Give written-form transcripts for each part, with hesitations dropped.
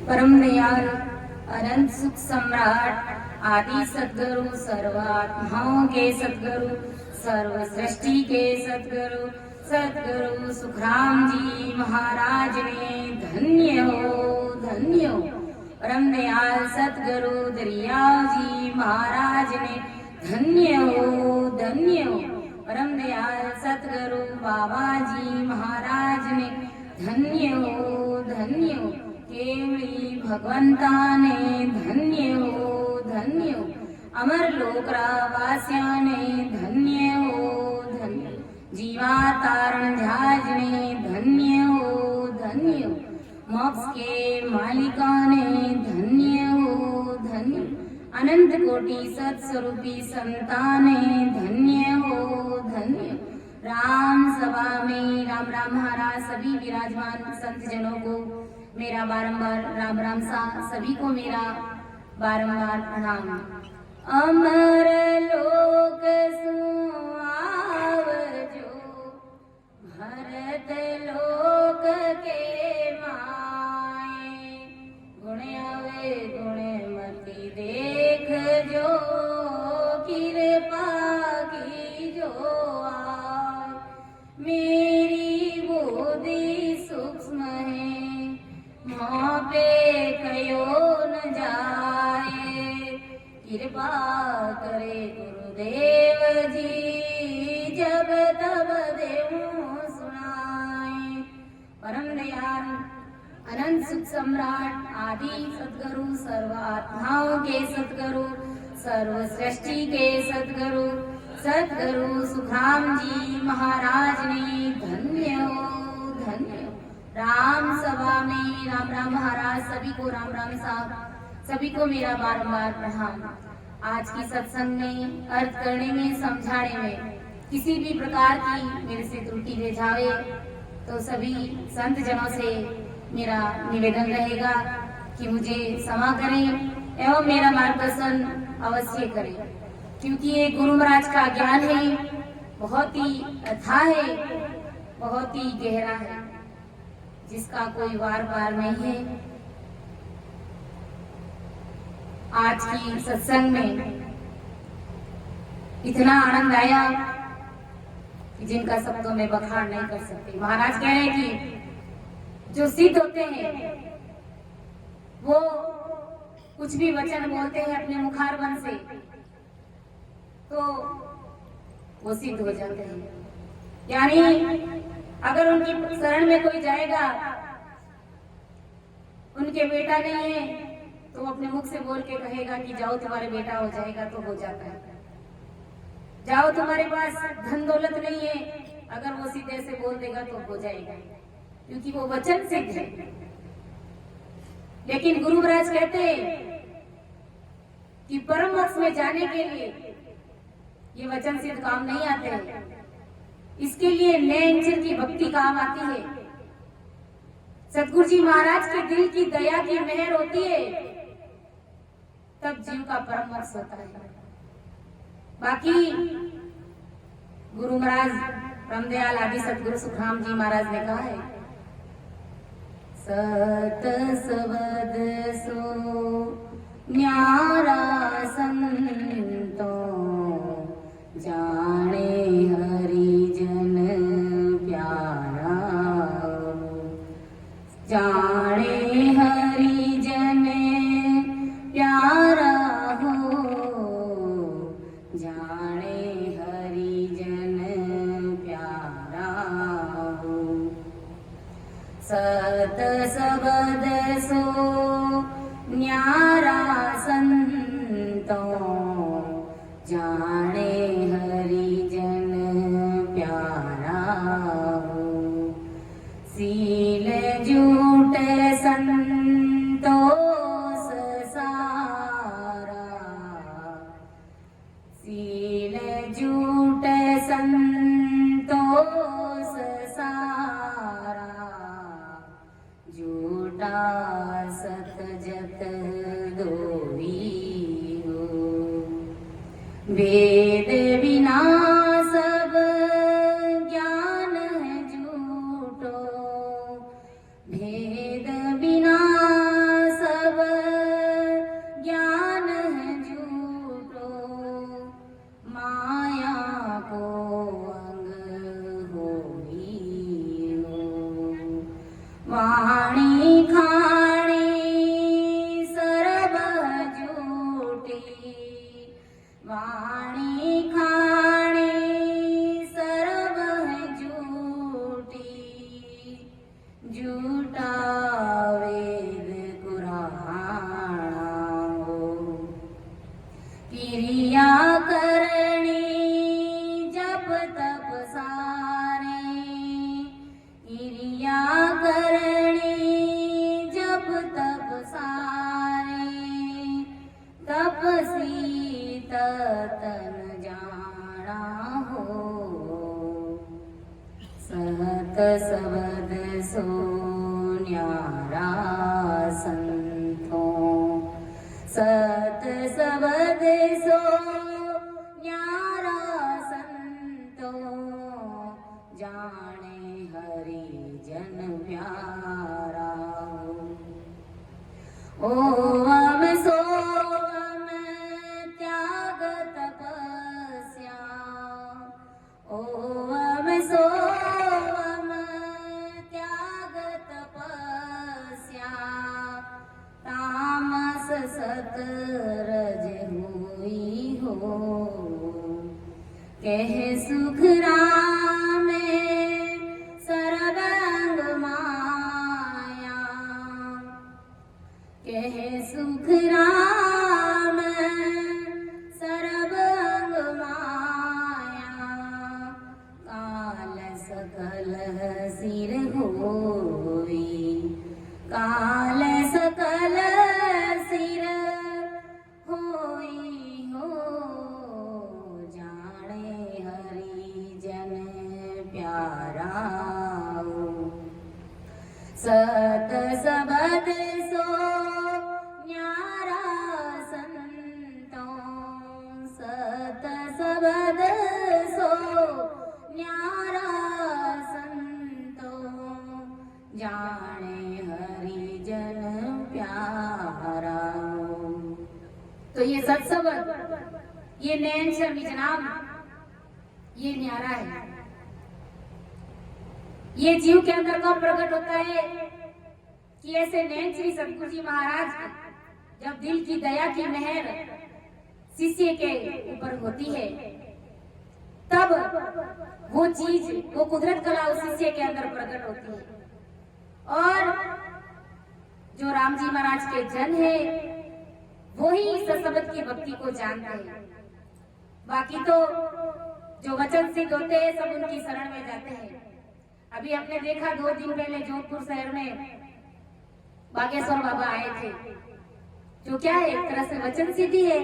परम दयाल अनंत सुख सम्राट आदि सद्गुरु सर्वात्माओं के सद्गुरु सर्व सृष्टि के सद्गुरु सद्गुरु सुखराम जी महाराज ने धन्य हो परम दयाल सद्गुरु दरियाव जी महाराज ने धन्य हो परम दयाल सद्गुरु बाबा जी महाराज ने धन्य हो केवली भगवंता ने धन्य हो अमर लोकरा वासिया ने धन्य हो जीवा तारण झाज ने धन्य हो मोक्ष के मालिका ने धन्य हो अनंत कोटि सत्स्वरूपी संताने धन्य हो राम सभा में राम राम महाराज सभी विराजमान संत जनों को मेरा बारंबार राम राम सा सभी को मेरा बारंबार प्रणाम। अमर लोक सुआवजो भरत लोक के माए गुण आवे गुण मति देख जो कृपा की जो आए मेरी बुद्धि सूक्ष्म है मोह पे कयो न जाए कृपा करे गुरुदेव जी जब तब देवों सुनाए परम दयाल अनंत सुख सम्राट आदि सद्गुरु सर्व आत्माओं के सद्गुरु सर्व सृष्टि के सद्गुरु सद्गुरु सुखराम जी महाराज ने धन्य हो राम सभा में राम राम महाराज सभी को राम राम साहब सभी को मेरा बारंबार प्रणाम। आज की सत्संग में अर्थ करने में समझाने में किसी भी प्रकार की मेरे से त्रुटि रह जावे तो सभी संत जनों से मेरा निवेदन रहेगा कि मुझे क्षमा करें एवं मेरा मार्गदर्शन अवश्य करें, क्योंकि ये गुरु महाराज का ज्ञान है, बहुत ही अथाह है, बहुत ही गहरा है, जिसका कोई वार नहीं है। आज की सत्संग में इतना आनंद आया कि जिनका शब्दों में बखान नहीं कर सकते। महाराज कह रहे हैं कि जो सिद्ध होते हैं वो कुछ भी वचन बोलते हैं अपने मुखारबंद से तो वो सिद्ध हो जाते हैं। यानी अगर उनकी शरण में कोई जाएगा, उनके बेटा नहीं है तो अपने मुख से बोल के कहेगा कि जाओ तुम्हारे बेटा हो जाएगा, तो हो जाता है। जाओ तुम्हारे पास धन दौलत नहीं है, अगर वो सीधे से बोल देगा तो हो जाएगा, क्योंकि वो वचन सिद्ध है। लेकिन गुरु महाराज कहते हैं कि परम मोक्ष में जाने के लिए ये वचन सिद्ध काम नहीं आते हैं, इसके लिए नैंचर की भक्ति काम आती है। सतगुरु जी महाराज के दिल की दया की मेहर होती है, तब जीव का परम मोक्ष होता है। बाकी गुरु महाराज रामदयाल आदि सतगुरु सुखराम जी महाराज ने कहा है, सत सबद सो न्यारा संतो जाने हरिजन प्यारा, जाने हरिजन प्यारा हो, जाने हरिजन प्यारा हो। सत सबद सो न्यारा संतो जाने हरिजन प्यारा हो। सील झूठ संतोष सारा, सील झूठ संतोष सारा, झूठा सत जत दोई हो। वेद बिना सब ज्ञान है झूठो, भेद बिना सत सबद सो न्यारा संतों, सत सबद सो न्यारा संतों, जाने हरि जन प्यारा। ओम सोम त्याग तपस्या, ओम सोम त्याग तपस्या, तामस सत रज हुई हो, कह सुख राम सर्वंग माया, कह सुख राम सर्वंग माया, काल सकल सिर होई, काल सकल सिर होई हो, जाने हरि जन प्यारा। सत सबद सो न्यारा संतों, सत सबद सो न्यारा संतों, जाने हरि जन प्यारा। तो ये सत सबद, ये नैन शर्मी जनाब, ये न्यारा है। ये जीव के अंदर कब प्रकट होता है कि ऐसे नैन श्री सतगुरु जी महाराज जब दिल की दया की मेहर शिष्य के ऊपर होती है, तब वो चीज, वो कुदरत कला उस शिष्य के अंदर प्रकट होती है। और जो राम जी महाराज के जन है वो ही सतसबद की भक्ति को जानते हैं। बाकी तो जो वचन सिद्ध होते हैं सब उनकी शरण में जाते हैं। अभी हमने देखा 2 दिन पहले जोधपुर शहर में बागेश्वर बाबा आए थे, जो क्या है एक तरह से वचन सिद्धि है।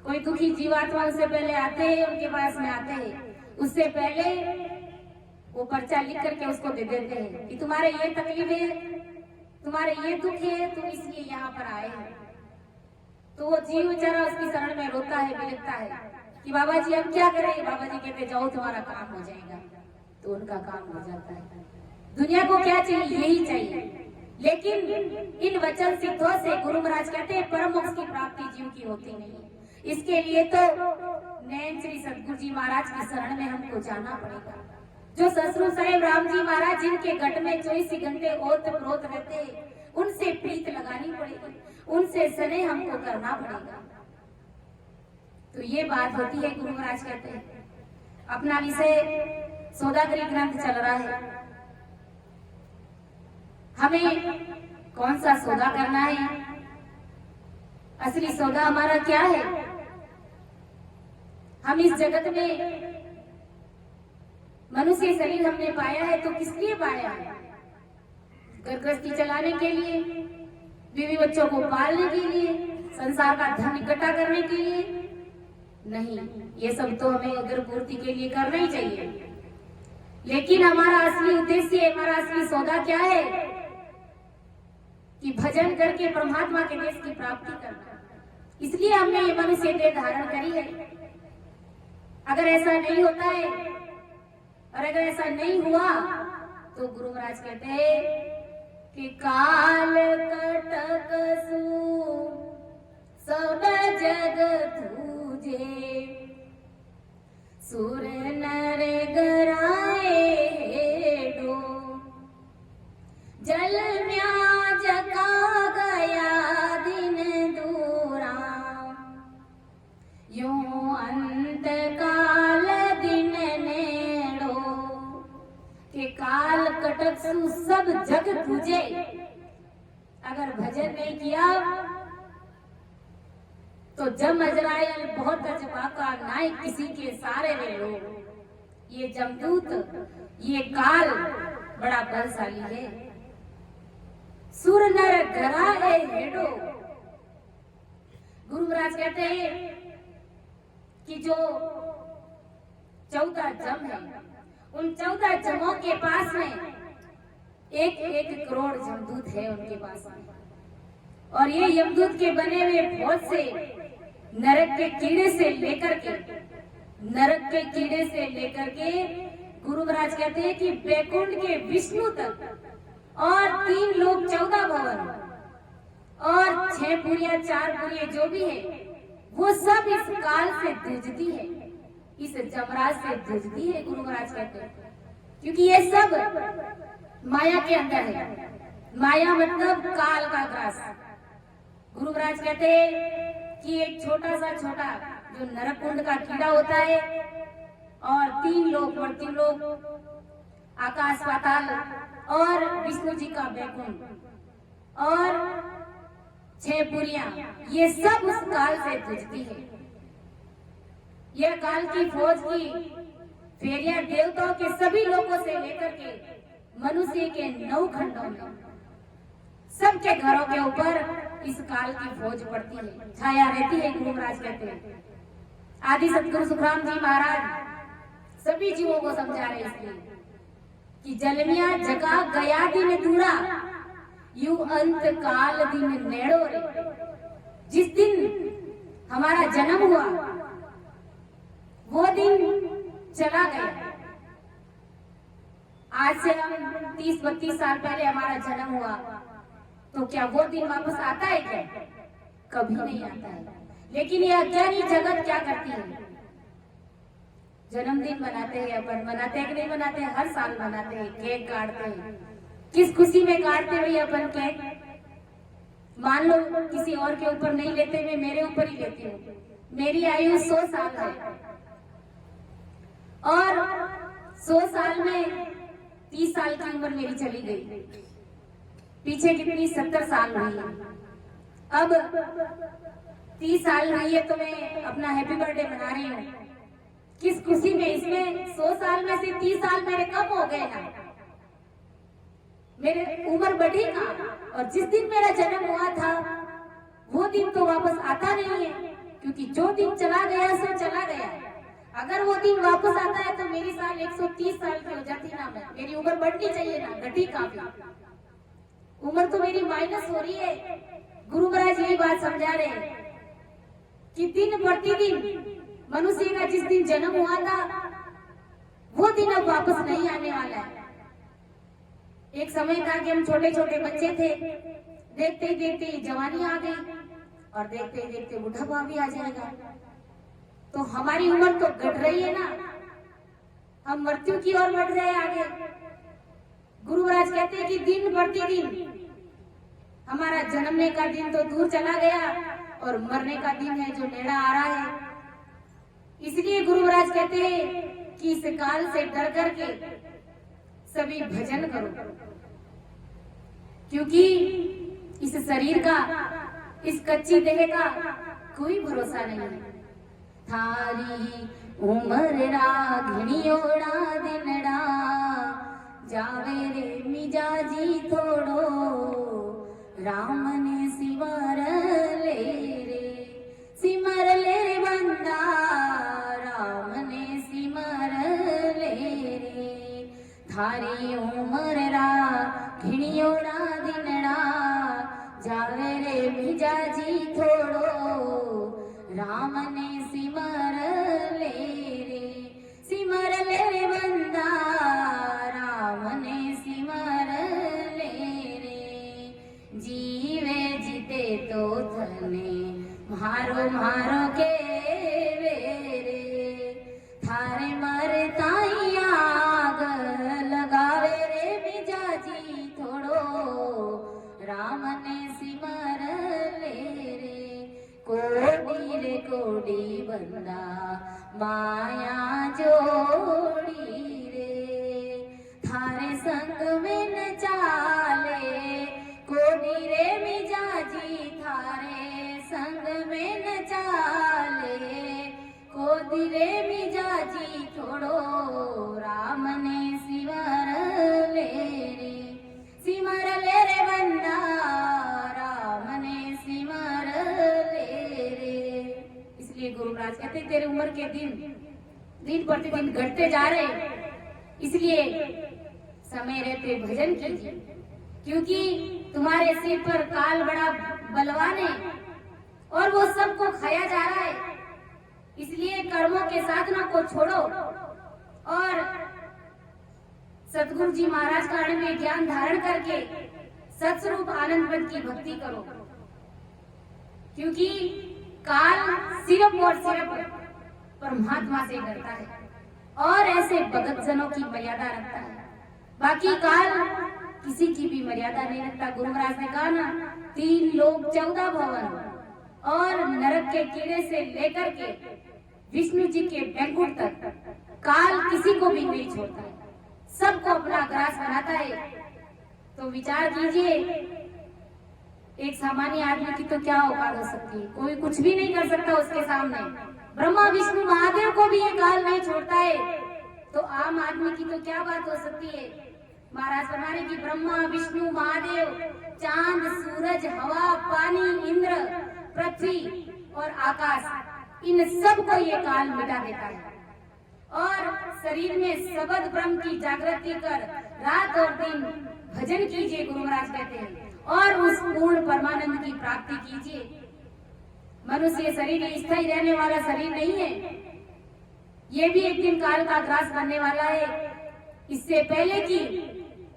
कोई दुखी जीवात्मा उससे पहले आते हैं, उनके पास में आते हैं, उससे पहले वो पर्चा लिख करके उसको दे देते हैं कि तुम्हारे ये तकलीफ है, तुम्हारे ये दुख है, तुम इसलिए यहाँ पर आए हो। तो वो जीव बेचारा उसकी शरण में रोता है, बिलखता है कि बाबा जी हम क्या करें। बाबा जी कहते जाओ तुम्हारा काम हो जाएगा। तो उनका काम हो जाता है। दुनिया को क्या चाहिए? यही चाहिए। लेकिन इन वचन सिद्धों से गुरु महाराज कहते हैं परम मोक्ष की प्राप्ति जीव की होती नहीं। इसके लिए तो नैन श्री सतगुरु जी महाराज की शरण में हमको जाना पड़ेगा। जो ससुर साहेब राम जी महाराज जिनके गट में 24 घंटे ओत प्रोत रहते, उनसे प्रीत लगानी पड़ेगी, उनसे स्नेह हमको करना पड़ेगा। तो ये बात होती है। गुरु महाराज कहते हैं अपना विषय सौदागरी ग्रंथ चल रहा है, हमें कौन सा सौदा करना है, असली सौदा हमारा क्या है। हम इस जगत में मनुष्य शरीर हमने पाया है तो किस लिए पाया है? घर गृहस्थी चलाने के लिए, बीवी बच्चों को पालने के लिए, संसार का धन इकट्ठा करने के लिए नहीं। ये सब तो हमें उदर पूर्ति के लिए करना ही चाहिए। लेकिन हमारा असली उद्देश्य, हमारा असली सौदा क्या है कि भजन करके परमात्मा के देश की प्राप्ति करना। इसलिए हमने ये मनुष्य देह धारण करी है। अगर ऐसा नहीं होता है और अगर ऐसा नहीं हुआ तो गुरु महाराज कहते हैं कि काल कटक सु सब जग तुझे, सुर नर गराए हेडो, जल म्याज का गया दिन दूरा, यूं अंत काल दिन नेड़ो। के काल कटक सु सब जग तुझे, अगर भजन नहीं किया तो जम अजरायल बहुत अजबा का नाय किसी के सारे वे लोग। ये जमदूत, ये काल बड़ा बलशाली है। सुर नर गरा है हेडो। गुरु महाराज कहते हैं कि जो 14 जम है उन 14 जमों के पास में एक एक करोड़ यमदूत है उनके पास में। और ये यमदूत के बने हुए फौज से नरक के कीड़े से लेकर के गुरु महाराज कहते हैं कि बैकुंठ के विष्णु तक और 3 लोक 14 भवन और 6 पुरिया 4 पुरिया जो भी है वो सब इस काल से जूझती है, इस जमराज से जूझती है। गुरु महाराज कहते हैं क्योंकि ये सब माया के अंदर है। माया मतलब काल का ग्रास। गुरु महाराज कहते हैं कि एक छोटा जो नरकुंड का कीड़ा होता है और 3 लोक और 3 लोक आकाश पाताल और विष्णु जी का बैकुंठ और 6 पुरियां, ये सब उस काल से जूझती है। यह काल की फौज की फेरिया देवताओं के सभी लोगों से लेकर के मनुष्य के 9 खंडों में सबके घरों के ऊपर इस काल की फौज पड़ती है, छाया रहती है। गुरु महाराज कहते हैं आदि सतगुरु सुखराम जी महाराज सभी जीवों को समझा रहे इसलिए कि जलमिया जगा गया दिन दूरा यू अंत काल दिन नेड़ो रे। जिस दिन हमारा जन्म हुआ वो दिन चला गया। आज से हम 30-32 साल पहले हमारा जन्म हुआ तो क्या वो दिन वापस आता है क्या? कभी नहीं आता है। लेकिन ये अज्ञानी जगत क्या करती है? जन्मदिन मनाते हैं, अपन मनाते हैं कि नहीं मनाते हैं? हर साल मनाते हैं, केक काटते हैं। किस खुशी में काटते हुए अपन केक? मान लो किसी और के ऊपर नहीं लेते हुए मेरे ऊपर ही लेती हूँ। मेरी आयु 100 साल है और 100 साल में 30 साल की उम्र मेरी चली गई। पीछे कितनी 70 साल हुई है। अब 30 साल हुई है तो मैं अपना हैप्पी बर्थडे मना रही हूँ। किस खुशी में? इसमें 100 साल में से 30 साल मेरे कम हो गए ना, मेरे उम्र बढ़ी ना। और जिस दिन मेरा जन्म हुआ था वो दिन तो वापस आता नहीं है, क्योंकि जो दिन चला गया सो चला गया। अगर वो दिन वापस आता है तो मेरी साल 130 साल की हो जाती ना। मैं मेरी उम्र बढ़नी चाहिए ना, घटी काफी। उम्र तो मेरी माइनस हो रही है। गुरु महाराज यही बात समझा रहे हैं कि दिन प्रतिदिन मनुष्य का जिस दिन जन्म हुआ था वो दिन अब वापस नहीं आने वाला है। एक समय था कि हम छोटे छोटे बच्चे थे, देखते ही देखते जवानी आ गई और देखते ही देखते बुढ़ापा भी आ जाएगा। तो हमारी उम्र तो घट रही है ना, हम मृत्यु की ओर बढ़ रहे हैं आगे। गुरु महाराज कहते हैं कि दिन प्रतिदिन हमारा जन्मने का दिन तो दूर चला गया और मरने का दिन है जो नेड़ा आ रहा है। इसलिए गुरु महाराज कहते हैं कि इस काल से डर करके सभी भजन करो, क्योंकि इस शरीर का, इस कच्ची देह का कोई भरोसा नहीं है। थारी उमर घिणियोड़ा दिनड़ा जावे रे मिजाजी थोड़ो राम ने सिमर ले रे बंदा राम ने सिमर ले रे। थारी उमर घिणियोड़ा दिनड़ा जावे रे मिजाजी थोड़ो राम ने सिमर ले रे बंदा राम ने सिमर ले रे। जीवे जीते तो धने मारो मारो के वेरे थारे मर ताई आग लगावे रे मिजाजी थोड़ो राम ने सिमर ले रे। कोडी बंदा माया जोड़ी रे थारे संग में न चाले कोडी रे मिजाजी थारे संग में न चाले कोडी रे मिजाजी थोड़ो राम ने सिमर ले रे बंदा राम ने सिमर ले रे। इसलिए गुरु महाराज कहते तेरे उम्र के दिन दिन प्रतिदिन घटते जा रहे, इसलिए समय रहते भजन कीजिए, क्योंकि तुम्हारे सिर पर काल बड़ा बलवान है और वो सबको खाया जा रहा है। इसलिए कर्मों के साधना को छोड़ो और सतगुरु जी महाराज का में ज्ञान धारण करके सत्स्वरूप आनंद पद की भक्ति करो, क्योंकि काल सिर्फ और सिर्फ परमात्मा से डरता है और ऐसे भगत जनों की मर्यादा रखता है। बाकी काल किसी की भी मर्यादा नहीं रखता। गुरु महाराज ने कहा ना, 3 लोक 14 भवन और नरक के कीड़े से लेकर के विष्णु जी के बैंकुट तक काल किसी को भी नहीं छोड़ता है, सबको अपना ग्रास बनाता है। तो विचार कीजिए, एक सामान्य आदमी की तो क्या औकात हो सकती है, कोई कुछ भी नहीं कर सकता उसके सामने। ब्रह्मा विष्णु महादेव को भी ये काल नहीं छोड़ता है, तो आम आदमी की तो क्या बात हो सकती है। महाराज फरमाने की ब्रह्मा विष्णु महादेव, चांद सूरज हवा पानी इंद्र पृथ्वी और आकाश, इन सब को ये काल मिटा देता है। और शरीर में सबद ब्रह्म की जागृति कर रात और दिन भजन कीजिए, गुरु महाराज कहते हैं, और उस पूर्ण परमानंद की प्राप्ति कीजिए। मनुष्य शरीर स्थायी रहने वाला शरीर नहीं है, ये भी एक दिन काल का ग्रास बनने वाला है। इससे पहले कि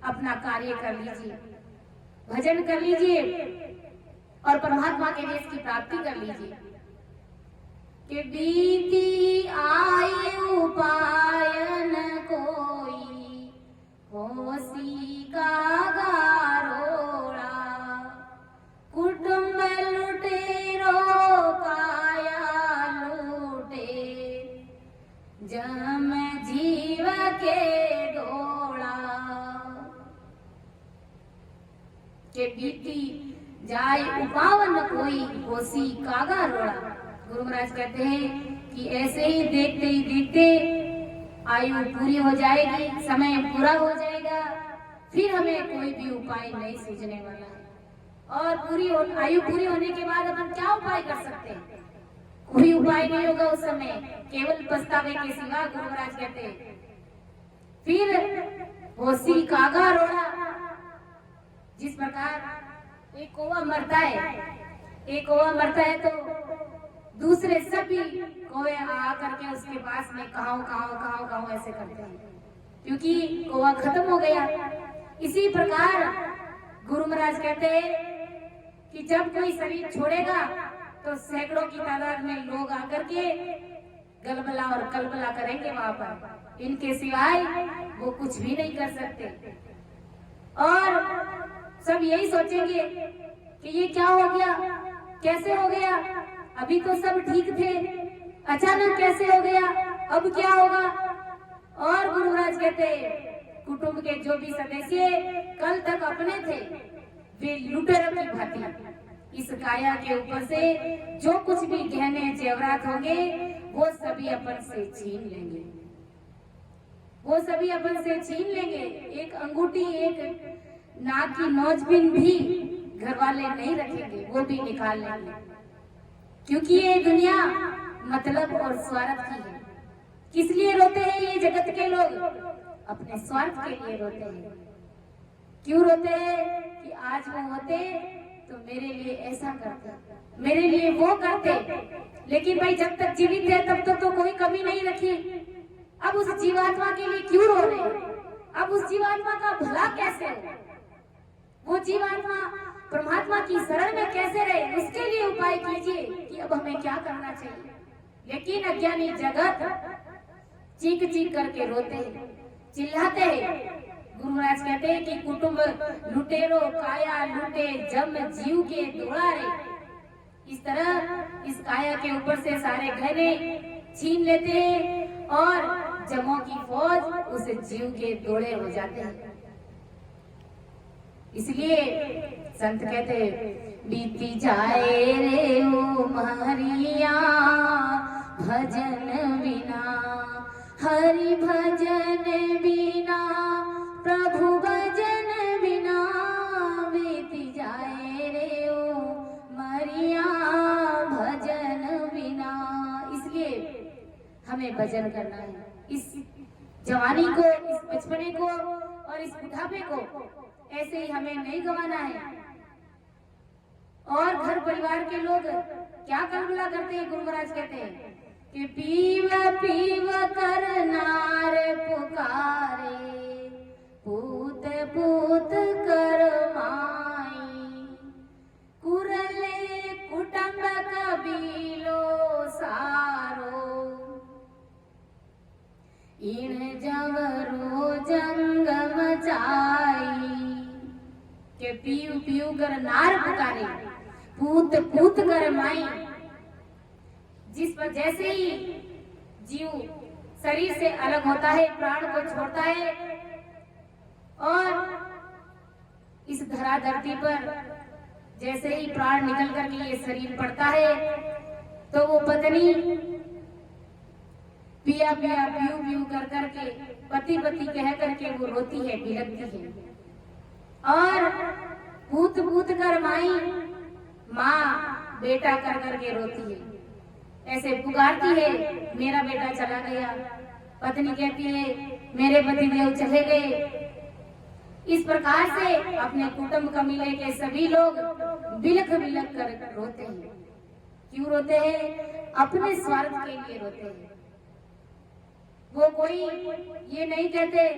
अपना कार्य कर लीजिए, भजन कर लीजिए और परमात्मा के देश की प्राप्ति कर लीजिए। कि बीती आयु पायन कोई होसी का गारोड़ा, कुटुंब लुटेरो काया लूटे, जम जीव के डोड़ा। के बीती जाय उपावन कोई होसी कागा रोड़ा। गुरु महाराज कहते हैं कि ऐसे ही देखते आयु पूरी हो जाएगी, समय पूरा हो जाएगा, फिर हमें कोई भी उपाय नहीं सूझने वाला है। और आयु पूरी होने के बाद अपन क्या उपाय कर सकते हैं? कोई उपाय नहीं होगा उस समय, केवल पछतावे के सिवा। गुरु महाराज कहते हैं फिर होसी कागा रोड़ा। जिस प्रकार एक कौवा मरता है तो दूसरे सभी कौवे आकर के उसके पास में काऊ ऐसे करते हैं, क्योंकि कौवा खत्म हो गया। इसी प्रकार गुरु महाराज कहते हैं कि जब कोई शरीर छोड़ेगा तो सैकड़ों की तादाद में लोग आकर के गलबला और कलबला करेंगे वहां पर, इनके सिवाय वो कुछ भी नहीं कर सकते। और सब यही सोचेंगे कि ये क्या हो गया, कैसे हो गया, अभी तो सब ठीक थे, अचानक कैसे हो गया, अब क्या होगा। और गुरु महाराज कहते कुटुंब के जो भी सदस्य कल तक अपने थे, वे लुटेरों की भांति इस काया के ऊपर से जो कुछ भी गहने जेवरात होंगे वो सभी अपन से छीन लेंगे। एक अंगूठी, एक नाक की नोचबीन भी घर वाले नहीं रखेंगे, वो भी निकाल लेंगे, क्योंकि ये दुनिया मतलब और स्वार्थ की है। किस लिए रोते हैं ये जगत के लोग? अपने स्वार्थ के लिए रोते हैं। क्यों रोते हैं? कि आज वो होते तो मेरे लिए ऐसा करते, मेरे लिए वो करते। लेकिन भाई जब तक जीवित है तब तक तो कोई कमी नहीं रखी। अब उस जीवात्मा के लिए क्यों रो रहे हैं? अब उस जीवात्मा का भला कैसे हो? वो जीवात्मा परमात्मा की शरण में कैसे रहे, उसके लिए उपाय कीजिए कि अब हमें क्या करना चाहिए। लेकिन अज्ञानी जगत चीख करके रोते हैं, चिल्लाते हैं। गुरु महाराज कहते हैं कि कुटुंब लुटेरो काया लूटे, जम जीव के दुआरे। इस तरह इस काया के ऊपर से सारे गहने छीन लेते हैं और जमों की फौज उस जीव के दौड़े हो जाते हैं। इसलिए संत कहते बीती जाए रे उमरिया भजन बिना, हरि भजन बिना, प्रभु भजन बिना, बीती जाए रे उमरिया भजन बिना। इसलिए हमें भजन करना है। इस जवानी को, इस बचपने को और इस बुढ़ापे को ऐसे ही हमें नहीं गंवाना है। और घर परिवार के लोग क्या कलबला करते हैं, गुरु महाराज कहते हैं कि पीव पीव कर नार पुकारे, पूत पूत कर माई, कुरले कुटुंब कबीलो सारो, इन जवरो जंग मचाई। के पीव पीव कर नार पुकारे, पूत पूत कर माई। जिस पर जैसे ही जीव शरीर से अलग होता है, प्राण को छोड़ता है और इस धरा धरती पर जैसे ही प्राण निकल करके ये शरीर पड़ता है, तो वो पत्नी पिया पिया पीऊ पीऊ कर करके पति पति कह करके वो रोती है, बिलखती है। और पूत पूत कर माई, माँ बेटा कर करके रोती है, ऐसे पुकारती है, मेरा बेटा चला गया। पत्नी कहती है मेरे पति देव चले गए। इस प्रकार से अपने कुटुंब कबीले के सभी लोग बिलख बिलख कर रोते हैं। क्यों रोते हैं? अपने स्वार्थ के लिए रोते हैं। वो कोई ये नहीं कहते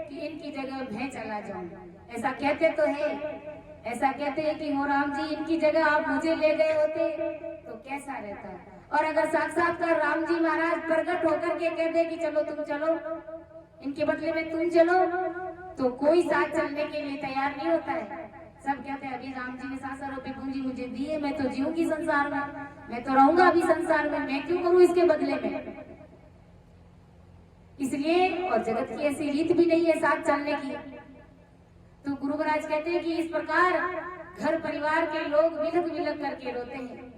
कि इनकी जगह मैं चला जाऊं, ऐसा कहते तो है, ऐसा कहते हैं कि हो राम जी इनकी जगह आप मुझे ले गए होते तो कैसा रहता। और अगर साक्षात्कार राम जी महाराज प्रकट होकर के कहते कि चलो तुम चलो, इनके बदले में तुम चलो, तो कोई साथ चलने के लिए तैयार नहीं होता है। सब कहते हैं अभी राम जी ने 700 रुपए पूंजी मुझे दी है, मैं तो जीऊंगी संसार में, मैं तो रहूंगा अभी संसार में, मैं क्यों करूं इसके बदले में। इसलिए और जगत की ऐसी रीत भी नहीं है साथ चलने की। तो गुरु महाराज कहते हैं कि इस प्रकार घर परिवार के लोग बिलख बिलख करके रोते हैं।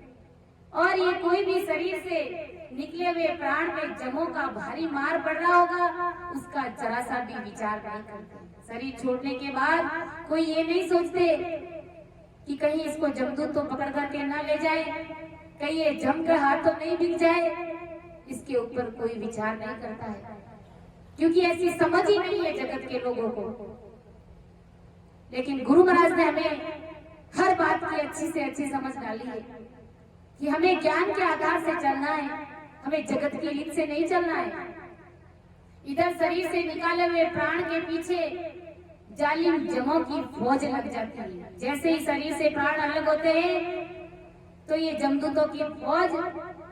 और ये कोई भी शरीर से निकले हुए प्राण में जमों का भारी मार पड़ रहा होगा, उसका जरा सा भी विचार नहीं करते। शरीर छोड़ने के बाद कोई ये नहीं सोचते कि कहीं इसको जमदूत तो पकड़ करके ना ले जाए, कहीं ये जम कर हाथ तो नहीं बिक जाए, इसके ऊपर कोई विचार नहीं करता है, क्योंकि ऐसी समझ ही नहीं है जगत के लोगों को। लेकिन गुरु महाराज ने हमें हर बात की अच्छी से अच्छी समझ डाली है कि हमें ज्ञान के आधार से चलना है, हमें जगत की रीत से नहीं चलना है। इधर शरीर से निकाले हुए प्राण के पीछे जालिम जमों की फौज लग जाती है। जैसे ही शरीर से प्राण अलग होते हैं तो ये जमदूतों की फौज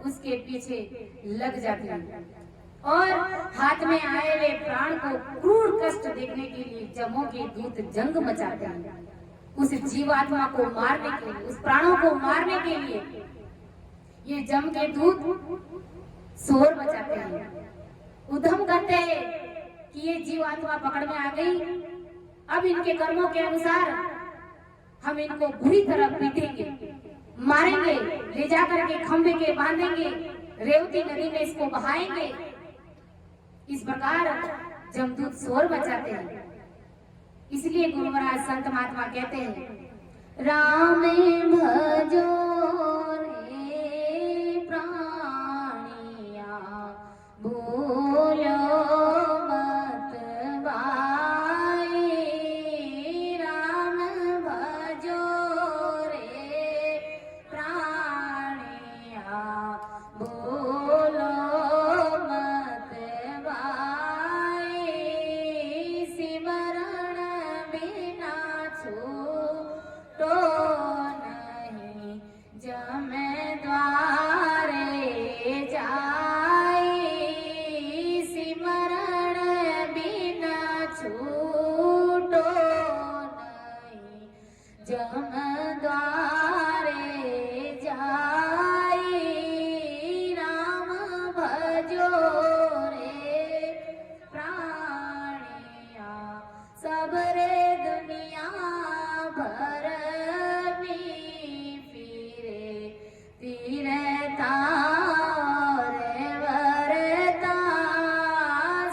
उसके पीछे लग जाती है और हाथ में आए हुए प्राण को क्रूर कष्ट देखने के लिए जमों के दूत जंग मचाते हैं। उस जीवात्मा को मारने के लिए, उस प्राणों को मारने के लिए ये जम के दूत शोर मचाते हैं, उद्यम करते हैं कि ये जीवात्मा पकड़ में आ गई, अब इनके कर्मों के अनुसार हम इनको बुरी तरह पीटेंगे, मारेंगे, ले जाकर के खंभे के बांधेंगे, रेवती नदी में इसको बहाएंगे। इस प्रकार जमदूत शोर मचाते हैं। इसलिए गुरु महाराज संत महात्मा कहते हैं राम भजो रे प्राणिया, भूलो मत भाई, राम भजो रे प्राणिया, भूलो मत भाई, सिमरण बिना छूटो नहीं, जमे द्वारे जाई, सिमरण बिना छूटो नहीं, जम द्वारे जाई, राम भजो रे प्राणिया, सबरे दुनिया भर में फिरे फिरता रे वरता,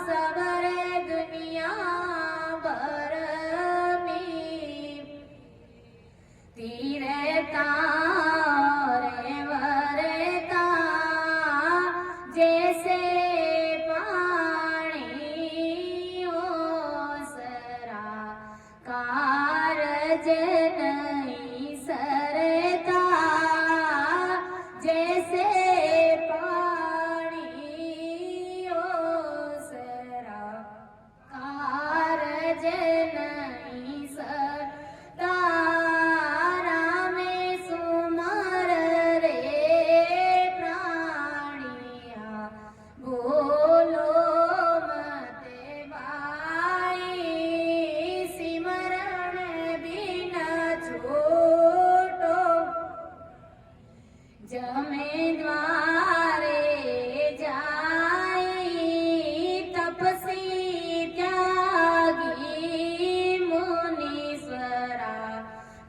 सबरे दुनिया भर में फिरता रे वरता, जैसे पानी हो नहीं सरता जैसे पानी ओसरा कारज नहीं सरता रामे सुमर रे प्राणिया बोलो मते भाई सिमरण बिना छोटो जमे द्वारे जाई तपसी त्यागी मुनीश्वरा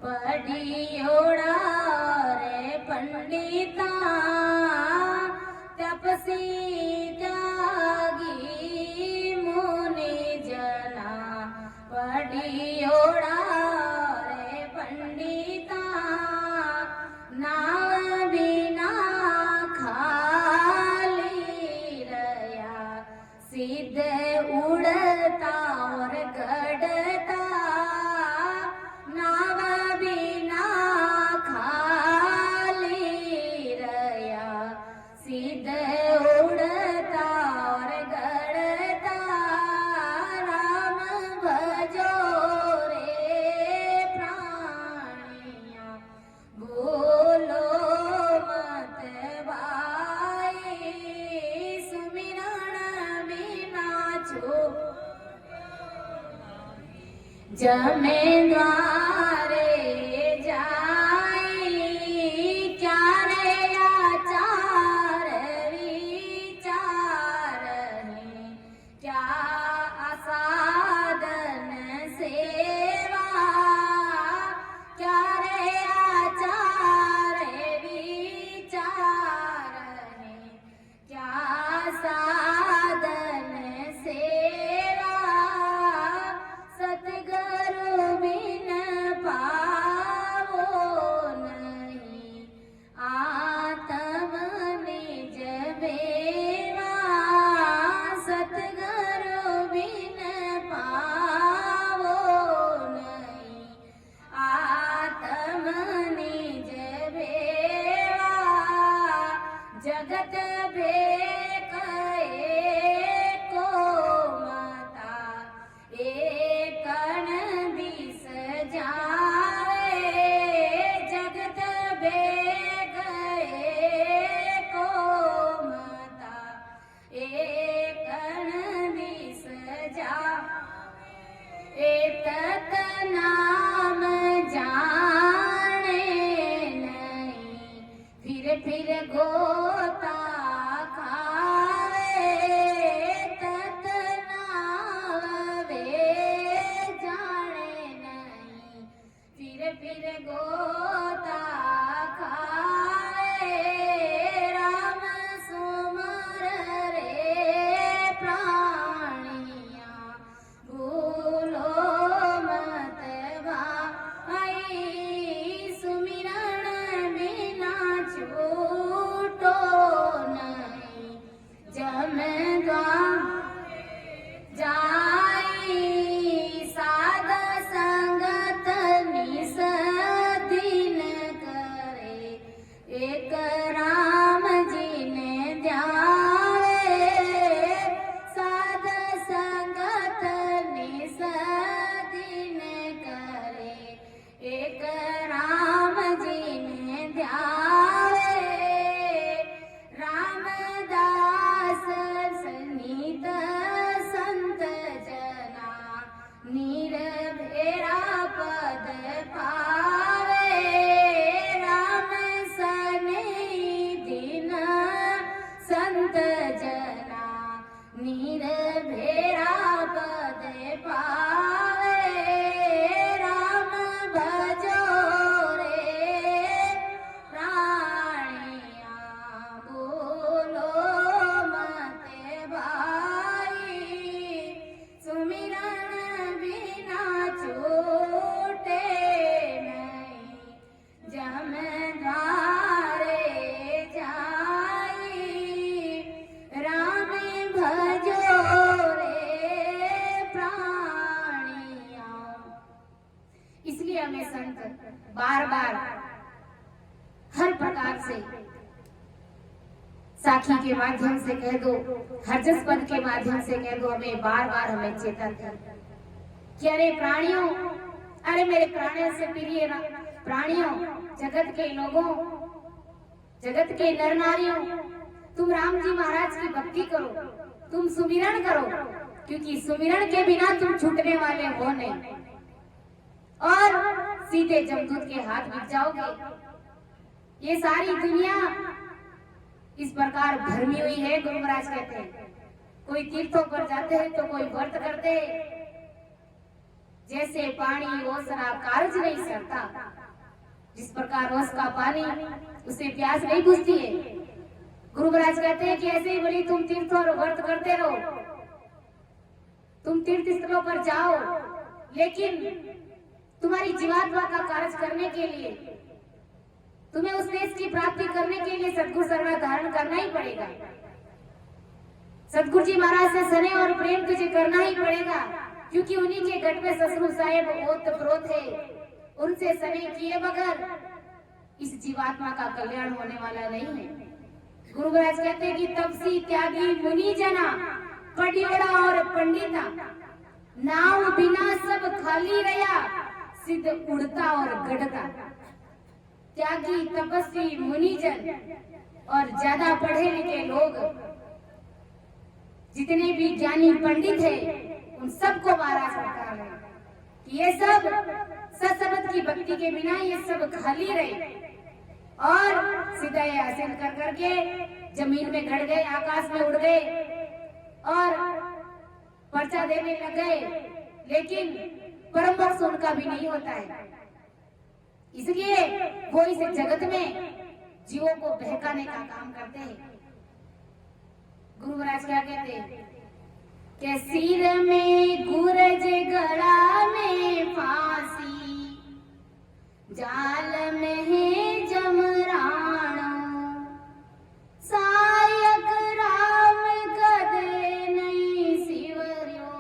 पढ़ियोड़ा रे पंडिता तपसी त्यागी मुनि जना पढ़ियोड़ा रे पंडिता नाव बिना खाली रया सिद्ध उड़ता और गड़ता नाव बिना खाली रया सिद्ध उड़ता और गड़ता राम भजो रे प्राणिया बोलो मत भाई सुमिरन बिना छो जमे द्वारे जाई क्यारे आचार विचार है क्या आसादन सेवा क्यारे आचार विचार है क्या साधन सेवा सतगुरु बिन पावो नहीं आत्म निज बेवा सतगुरु बिन पावो नहीं आत्म निज बेवा जगत भेक एको माता एकन दिस जावे जगत भेक एको माता एकन दिस जावे एतत नाम जाने नहीं फिर गोता खावे तत नाम वे जाने नहीं फिर गोता खावे राम सुमर रे प्राणिया भूलो मत भाई सुमिरन बिना छूटो नहीं जम जाई साध संगत निसदी इसीलिए हमें संत बार बार हर प्रकार से साखी के माध्यम से कह दो, हरजस पद के माध्यम से कह दो, हमें बार बार हमें चेतन है कि अरे प्राणियों, अरे मेरे प्राणियों से प्रिय प्राणियों, जगत के लोगों, जगत के नर नारियों, तुम राम जी महाराज की भक्ति करो, तुम सुमिरन करो, क्योंकि सुमिरन के बिना तुम छूटने वाले हो नहीं और सीधे जमदूत के हाथ बिक जाओगे। ये सारी दुनिया इस प्रकार भरमी हुई है। गुरु महाराज कहते हैं कोई तीर्थों पर जाते हैं तो कोई व्रत करते, जैसे पानी ओसरा कारज नहीं सरता, जिस प्रकार ओस का पानी उसे प्यास नहीं बुझती है। गुरु महाराज कहते हैं कि ऐसे ही बोली तुम तीर्थों और व्रत करते रहो, तुम तीर्थ स्थलों पर जाओ, लेकिन तुम्हारी जीवात्मा का कार्य करने के लिए, तुम्हें उस देश की प्राप्ति करने के लिए सतगुरु शरण धारण करना ही पड़ेगा। सतगुरु जी महाराज से स्नेह और प्रेम तुझे करना ही पड़ेगा, क्योंकि उन्हीं के गढ़ में ससुर साहेब ओत प्रोत है। उनसे स्नेह किए बगैर इस जीवात्मा का कल्याण होने वाला नहीं है। गुरु महाराज कहते हैं कि तपसी त्यागी मुनि जना, पढ़ियोड़ा और पंडिता, नाव बिना सब खाली रहा, सिद्ध उड़ता और गढ़ता। त्यागी तपस्वी मुनिजन और ज्यादा पढ़े लिखे लोग, जितने भी ज्ञानी पंडित हैं, उन सबको महाराज बता रहे हैं कि ये सब सत्संग की भक्ति के बिना ये सब खाली रहे और सीधा आसन कर करके जमीन में गड़ गए, आकाश में उड़ गए और पर्चा देने लग गए, लेकिन परम मोक्ष उनका भी नहीं होता है। इसलिए वो इस जगत में जीवों को बहकाने का काम करते हैं। गुरु महाराज क्या कहते हैं कि सिर में गुरज गला में फांसी, जाल में है जमराण, सायक राम कदे नहीं सिवरियो,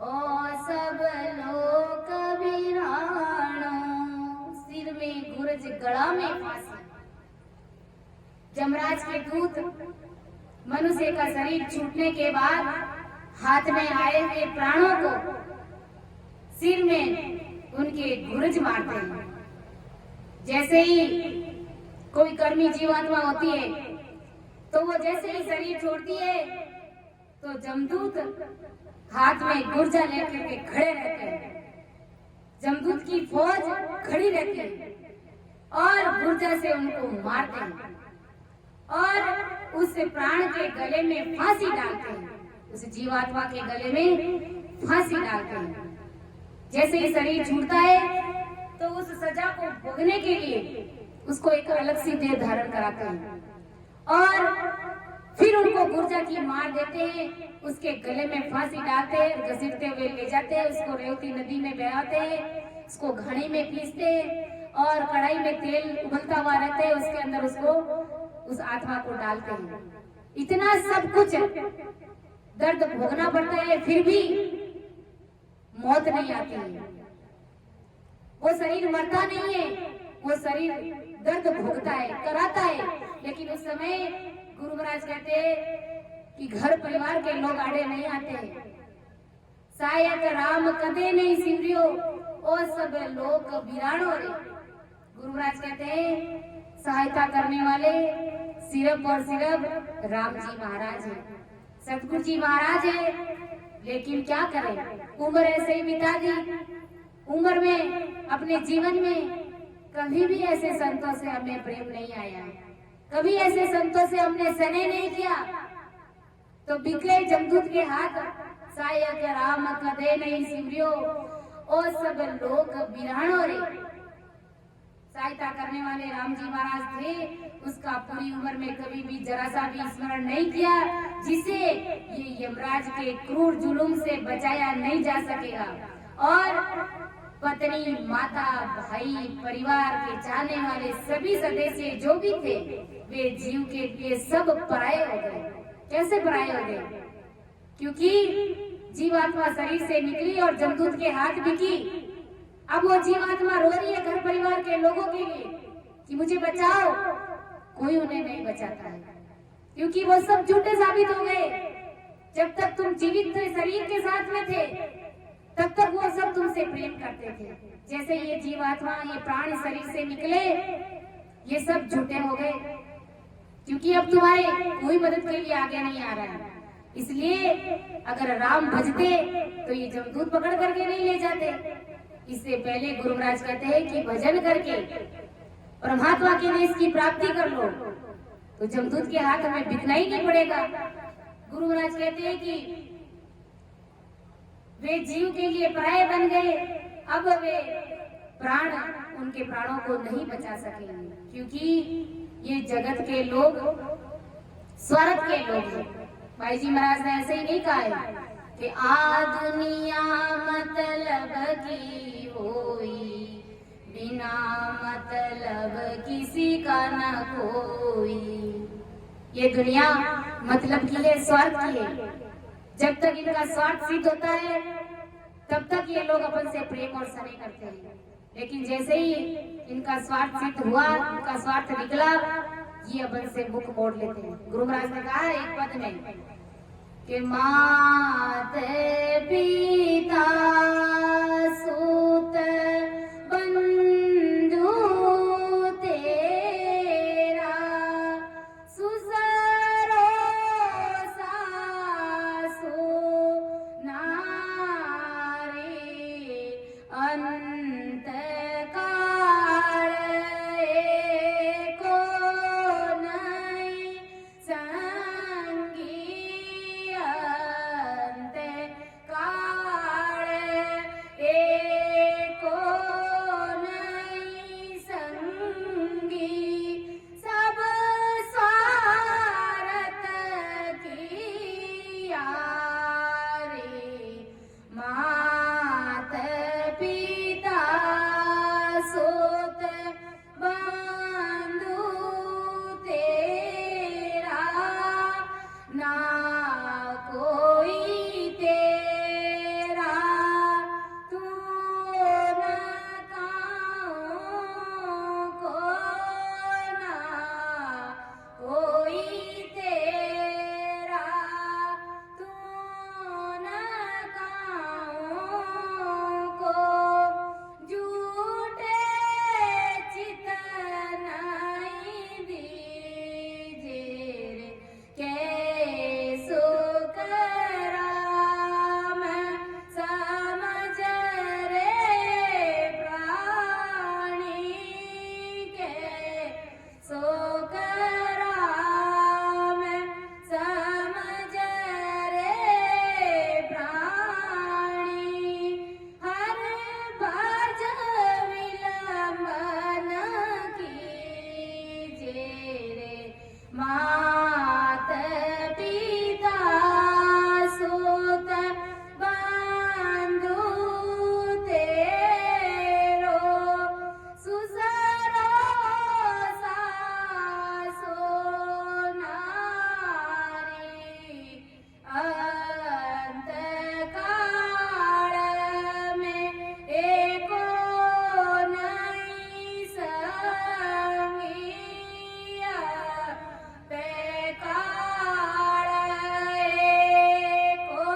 ओ सब लोक बिराण। सिर में गुरज गला में फांसी, जमराज के दूत मनुष्य का शरीर छूटने के बाद हाथ में आए हुए प्राणों को सिर में उनके गुरज मारते हैं। जैसे ही कोई कर्मी जीवात्मा होती है तो वो जैसे ही शरीर छोड़ती है तो जमदूत हाथ में गुर्जा लेकर के खड़े रहते हैं। जमदूत की फौज खड़ी रहती है और गुर्जा से उनको मारते हैं और उस प्राण के गले में फांसी डालते हैं, उस जीवात्मा के गले में फांसी डालते हैं। जैसे ही शरीर छूटता है तो उस सजा को भोगने के लिए उसको एक अलग सी देह धारण कराते हैं और फिर उनको गुर्जा की मार देते हैं, उसके गले में फांसी डालते हैं, घसीटते हुए ले जाते हैं, उसको रेवती नदी में बहाते हैं, उसको घड़ी में पीसते हैं और कढ़ाई में तेल उबलता हुआ रहता है, उसके अंदर उसको उस आत्मा को डालते हैं। इतना सब कुछ दर्द भोगना पड़ता है, फिर भी मौत नहीं आती है। वो शरीर मरता नहीं है, वो शरीर दर्द भोगता है, कराता है, लेकिन उस समय गुरु महाराज कहते हैं कि घर परिवार के लोग आड़े नहीं आते हैं। सायक राम कदे नहीं सिमरियो, ओ सब लोग बिराड़ो रे। गुरु महाराज कहते हैं सहायता करने वाले सिर्फ और सिर्फ राम जी महाराज है, सतगुरु जी महाराज है, लेकिन क्या करें, उम्र ऐसे ही बिता दी। उम्र में अपने जीवन में कभी भी ऐसे संतों से हमें प्रेम नहीं आया, कभी ऐसे संतों से हमने स्नेह नहीं किया, तो बिखरे जमदूत के हाथ सायक राम कदे नहीं सिमरियो, ओ सब लोग बिराणो रे। सहायता करने वाले राम जी महाराज थे, उसका पूरी उम्र में कभी भी जरा सा भी स्मरण नहीं किया, जिसे ये यमराज के क्रूर जुलूम से बचाया नहीं जा सकेगा। और पत्नी, माता, भाई, परिवार के चाहने वाले सभी सदस्य जो भी थे, वे जीव के लिए सब पराये हो गए। कैसे पराये हो गए? क्योंकि जीवात्मा शरीर से निकली और जमदूत के हाथ बिकी अब वो जीवात्मा रो रही है घर परिवार के लोगों के लिए कि मुझे बचाओ, कोई उन्हें नहीं बचाता है, क्योंकि वो सब झूठे साबित हो गए। जब तक तुम जीवित थे, शरीर के साथ में थे, तब तक वो सब तुमसे प्रेम करते थे। जैसे ये जीवात्मा, ये प्राण शरीर से निकले, ये सब झूठे हो गए, क्योंकि अब तुम्हारे कोई मदद के लिए आगे नहीं आ रहा है। इसलिए अगर राम भजते तो ये जमदूत पकड़ करके नहीं ले जाते। इससे पहले गुरु महाराज कहते हैं कि भजन करके परमात्मा के देश की प्राप्ति कर लो तो जमदूत के हाथ में बिकना ही नहीं पड़ेगा। गुरु महाराज कहते हैं कि वे जीव के लिए पराये बन गए, अब वे प्राण उनके प्राणों को नहीं बचा सकेंगे, क्योंकि ये जगत के लोग स्वार्थ के लोग हैं। भाई जी महाराज ने ऐसे ही नहीं कहा है कि आ दुनिया मतलब की होई, बिना मतलब किसी का न कोई। ये दुनिया मतलब की है, स्वार्थ की है। जब तक इनका स्वार्थ सिद्ध होता है तब तक ये लोग अपन से प्रेम और स्नेह करते हैं, लेकिन जैसे ही इनका स्वार्थ सिद्ध हुआ, इनका स्वार्थ निकला, ये अपन से मुख मोड़ लेते हैं। गुरु महाराज ने कहा एक पद में कि मात पिता सूत बंधु तेरा, सुसरो सासु नारी, अंत काल एको नहीं संगी, अंत काल एको नहीं संगी, सब स्वार्थ की यारी, मात पिता सुत बंधु तेरा, ना कोई तेरा, तू न काहू को, ना कोई तेरा, तू न काहू को, झूठे चित नहीं दीजे रे, कैसो कराम समझ रे प्राणी, कैसो कराम समझ रे प्राणी, हर बाज विलंबन कीजे रे, मात पिता सुत बंधु तेरो, सुसरो सासु नारी, अंत काल में एको नहीं संगी, ते काल एको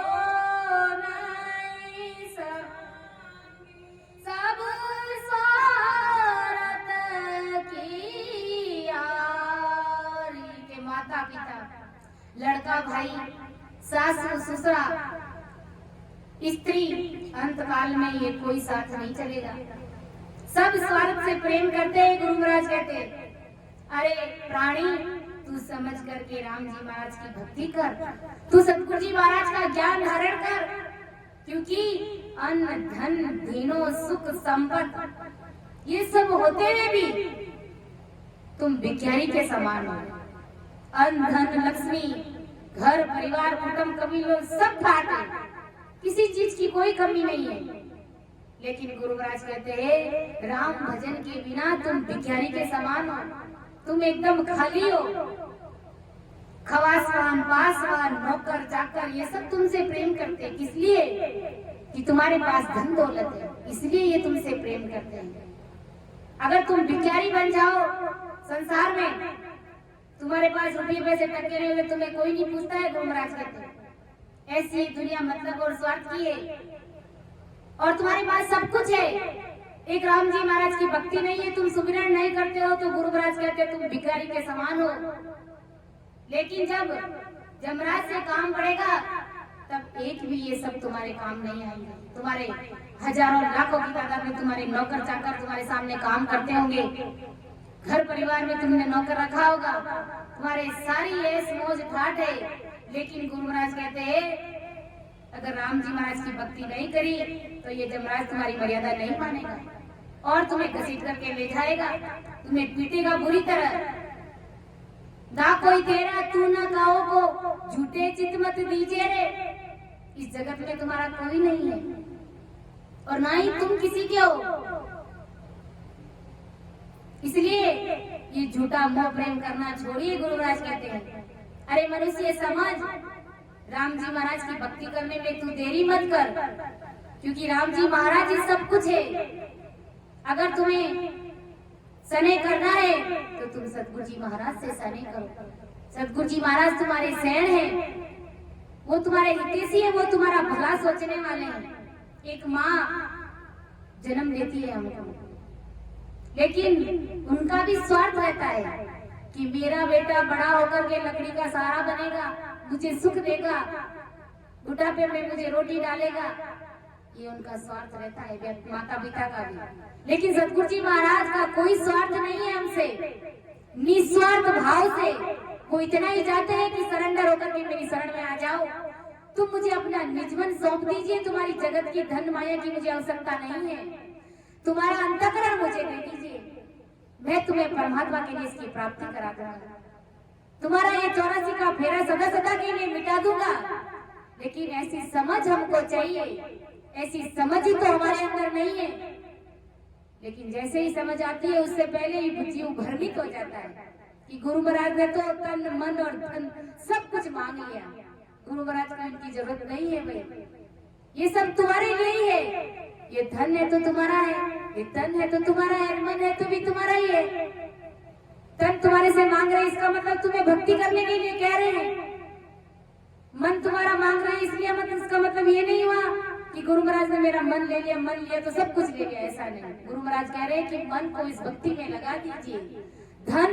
नहीं संगी, सब स्वार्थ की यारी। के माता पिता, लड़का भाई, सासू ससुरा, स्त्री, अंतकाल में ये कोई साथ नहीं चलेगा। सब स्वार्थ से प्रेम करते हैं। गुरु महाराज कहते हैं अरे प्राणी, तू समझ करके राम जी महाराज की भक्ति कर, तू सतगुरु जी महाराज का ज्ञान धारण कर, क्योंकि अन्न धन धीनो सुख संपत्ति ये सब होते हुए भी तुम भिखारी के समान हो। अन्न धन लक्ष्मी, घर परिवार कुटुंब कबीले सब ठाक है, किसी चीज की कोई कमी नहीं है, लेकिन गुरु महाराज कहते हैं राम भजन के बिना तुम भिखारी के समान हो, तुम एकदम खाली हो। खवासवान, पासवान, नौकर चाकर ये सब तुमसे प्रेम करते हैं, किस लिए? कि तुम्हारे पास धन दौलत है, इसलिए ये तुमसे प्रेम करते हैं। अगर तुम भिखारी बन जाओ संसार में, तुम्हारे पास रुपये पैसे टके नहीं हुए, तुम्हें कोई नहीं पूछता है, गुरु महाराज कहते हैं। ऐसी दुनिया मतलब और स्वार्थ की है, और तुम्हारे पास सब कुछ है, एक राम जी महाराज की भक्ति नहीं है, तुम सुमिरन नहीं करते हो, तो गुरु महाराज कहते हैं तुम भिखारी के समान हो। लेकिन जब जमराज से काम पड़ेगा, तब एक भी ये सब तुम्हारे काम नहीं आएंगे। तुम्हारे हजारों लाखों की तादाद में तुम्हारे नौकर चाकर तुम्हारे सामने काम करते होंगे, घर परिवार में तुमने नौकर रखा होगा, तुम्हारे सारी ऐश मौज ठाट है। लेकिन गुरु महाराज कहते हैं अगर राम जी महाराज की भक्ति नहीं करी तो ये जमराज तुम्हारी मर्यादा नहीं मानेगा और तुम्हें घसीट करके ले जाएगा, तुम्हें पीटेगा बुरी तरह। ना कोई तेरा तू ना गाओ को झूठे चित मत दीजिए रे। इस जगत में तुम्हारा कोई नहीं है और ना ही तुम किसी के हो, इसलिए ये झूठा मोह प्रेम करना छोड़िए। गुरु महाराज कहते हैं अरे मनुष्य समझ, राम जी महाराज की भक्ति करने में तू देरी मत कर, क्योंकि राम जी महाराज ही सब कुछ है। अगर तुम्हें सने करना है तो तुम सतगुरु जी महाराज से सने करो। सतगुरु जी महाराज तुम्हारे सैन हैं, वो तुम्हारे हितैषी है, वो तुम्हारा भला सोचने वाले हैं। एक माँ जन्म देती है हमको, लेकिन उनका भी स्वार्थ रहता है कि मेरा बेटा बड़ा होकर के लकड़ी का सहारा बनेगा, मुझे सुख देगा, बुढ़ापे में मुझे रोटी डालेगा, ये उनका स्वार्थ रहता है, माता पिता का भी। लेकिन सतगुरु जी महाराज का कोई स्वार्थ नहीं है हमसे, निस्वार्थ भाव से वो इतना ही चाहते हैं कि सरेंडर होकर के मेरी शरण में आ जाओ, तुम मुझे अपना निजमन सौंप दीजिए, तुम्हारी जगत की धन माया की मुझे आवश्यकता नहीं है, तुम्हारा अंतःकरण मुझे दे दीजिए, मैं तुम्हें परमात्मा के लिए इसकी प्राप्ति करा दूंगा, तुम्हारा ये 84 का फेरा सदा सदा के लिए मिटा दूंगा। लेकिन ऐसी समझ हमको चाहिए, ऐसी समझ ही तो हमारे अंदर नहीं है। लेकिन जैसे ही समझ आती है उससे पहले ही जीव भ्रमित हो जाता है कि गुरु महाराज ने तो तन मन और धन सब कुछ मांग लिया, गुरु महाराज को इनकी जरूरत नहीं है भाई, ये सब तुम्हारे लिए ही है, ये धन है तो तुम्हारा है, ये तन है तो तुम्हारा है, मन है तो भी तुम्हारा ही है। तन तुम्हारे से मांग रहे इसका मतलब तुम्हें भक्ति करने के लिए कह रहे हैं, मन तुम्हारा मांग रहे इसलिए मतलब इसका मतलब ये नहीं हुआ कि गुरु महाराज ने मेरा मन ले लिया, मन लिया तो सब कुछ ले लिया, ऐसा नहीं। गुरु महाराज कह रहे हैं कि मन को इस भक्ति में लगा दीजिए। धन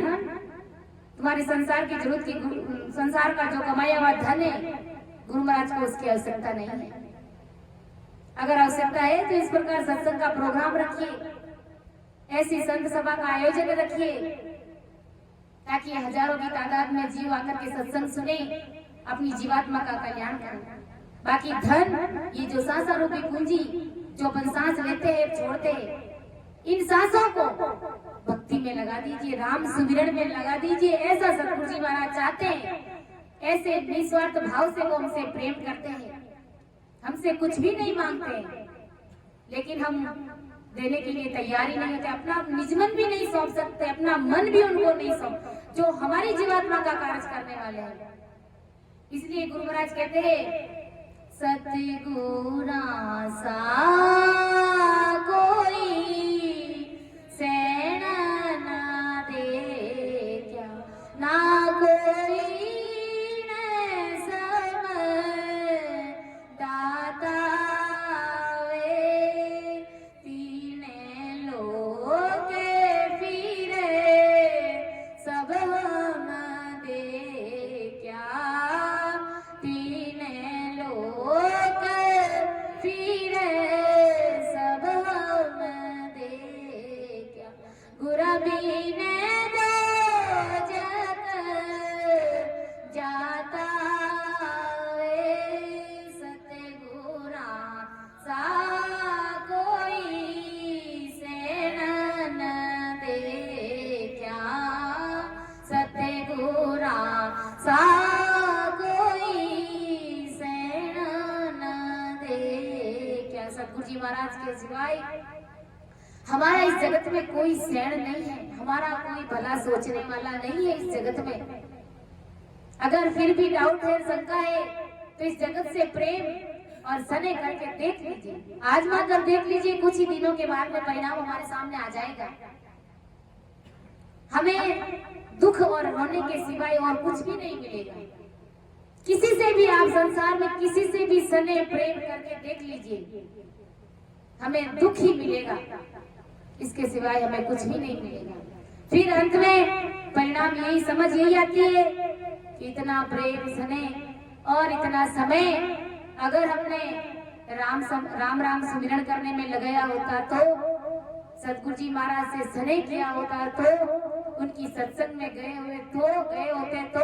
तुम्हारे संसार की जरूरत की, संसार का जो कमाया हुआ धन है, गुरु महाराज को उसकी आवश्यकता नहीं है। अगर आवश्यकता है तो इस प्रकार सत्संग का प्रोग्राम रखिए, ऐसी संत सभा का आयोजन रखिए, ताकि हजारों की तादाद में जीव आकर के सत्संग सुने, अपनी जीवात्मा का कल्याण करें। बाकी धन, ये जो सांसा रूपी पूंजी जो अपन सांस लेते हैं छोड़ते हैं, इन सांसों को भक्ति में लगा दीजिए, राम सुमिरन में लगा दीजिए, ऐसा सतगुरु जी महाराज चाहते हैं। ऐसे निस्वार्थ भाव से वो हमसे प्रेम करते हैं, हमसे कुछ भी नहीं मांगते हैं, लेकिन हम देने के लिए तैयार ही नहीं होते, अपना निजमन भी नहीं सौंप सकते, अपना मन भी उनको नहीं सौंप, जो हमारी जीवात्मा का कार्य करने वाले हैं। इसलिए गुरु महाराज कहते हैं सतगुरा सा कोई सैन ना दे क्या, ना कोई जी महाराज के सिवाय हमारा इस जगत में कोई सैन नहीं है, हमारा कोई भला सोचने वाला नहीं है इस जगत में। अगर फिर भी डाउट है, शंका है, तो इस जगत से प्रेम और सने करके देख लीजिए, आजमा कर देख लीजिए, कुछ ही दिनों के बाद में परिणाम हमारे सामने आ जाएगा। हमें दुख और रोने के सिवाय और कुछ भी नहीं मिलेगा। किसी से भी आप संसार में किसी से भी सने प्रेम करके देख लीजिए, हमें दुख ही मिलेगा, इसके सिवाय हमें कुछ भी नहीं मिलेगा। फिर अंत में परिणाम यही समझ यही आती है कि इतना प्रेम सने और इतना समय अगर हमने राम राम सुमिरन करने में लगाया होता, तो सतगुरु जी महाराज से स्नेह किया होता, तो उनकी सत्संग में गए होते तो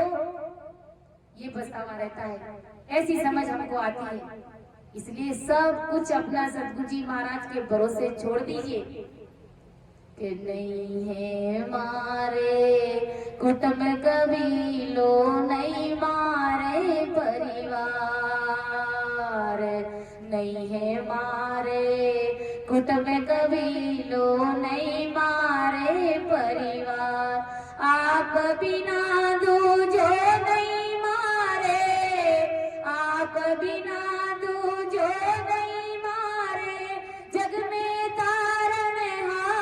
ये पछतावा रहता है। ऐसी समझ हमको आती है। इसलिए सब कुछ अपना सतगुरु जी महाराज के भरोसे छोड़ दीजिए कि नहीं है मारे कुटुंब कबीलो, नहीं मारे परिवार, नहीं है मारे कुटुंब कबीलो, नहीं मारे परिवार, आप बिना दूजो नहीं मारे, आप बिना दूजो नहीं मारे, जग में तारणहार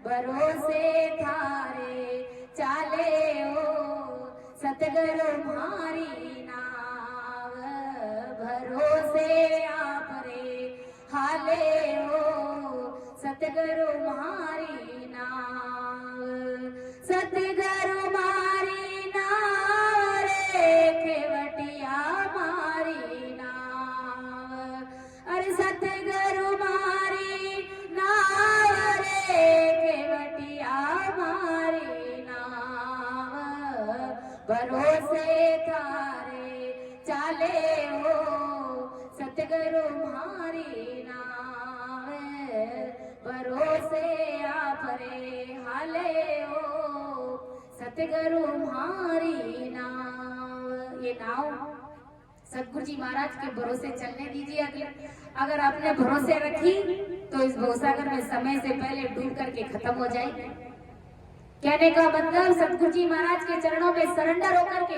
भरोसे थारे, चाले ओ सतगुरु मारी नाव, भरोसे आप रे हाले ओ सतगुरु मारी नाव, सतगुरु मारी नाव रे खेवटिया मारी नाव, अरे सतगुरु मारी नाव रे खेवटिया मारी नाव, भरोसे थारे चाले हो सतगुरु मारी नाव, भरोसे आप रे हाले हो सतगुरु मारी नाव। ये नाव सतगुरु जी महाराज के भरोसे चलने दीजिए। अगर आपने भरोसे रखी तो इस भवसागर में समय से पहले डूब करके खत्म हो जाएगी। कहने का मतलब सतगुरु जी महाराज के चरणों में सरेंडर होकर के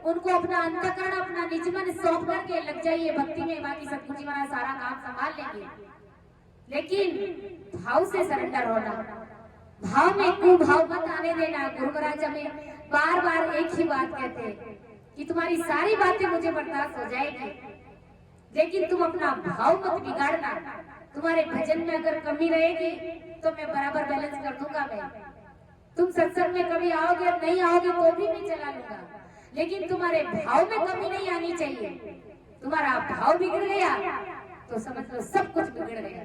उनको अपना अंतःकरण अपना निज मन सौंप करके लग जाइए भक्ति में, बाकी सतगुरु जी महाराज सारा काम संभाल लेंगे। लेकिन भाव से सरेंडर होना, भाव में कुभाव मत आने देना। गुरु महाराज हमें बार बार एक ही बात कहते हैं कि तुम्हारी सारी बातें मुझे बर्दाश्त हो जाएगी, लेकिन तुम अपना भाव मत बिगाड़ना। तुम्हारे भजन में अगर कमी रहेगी तो मैं बराबर बैलेंस कर दूंगा। मैं तुम सत्संग में कभी आओगे नहीं आओगे तो भी मैं चला लूंगा, लेकिन तुम्हारे भाव में कमी नहीं आनी चाहिए। तुम्हारा भाव बिगड़ गया तो समझ लो सब कुछ बिगड़ गया।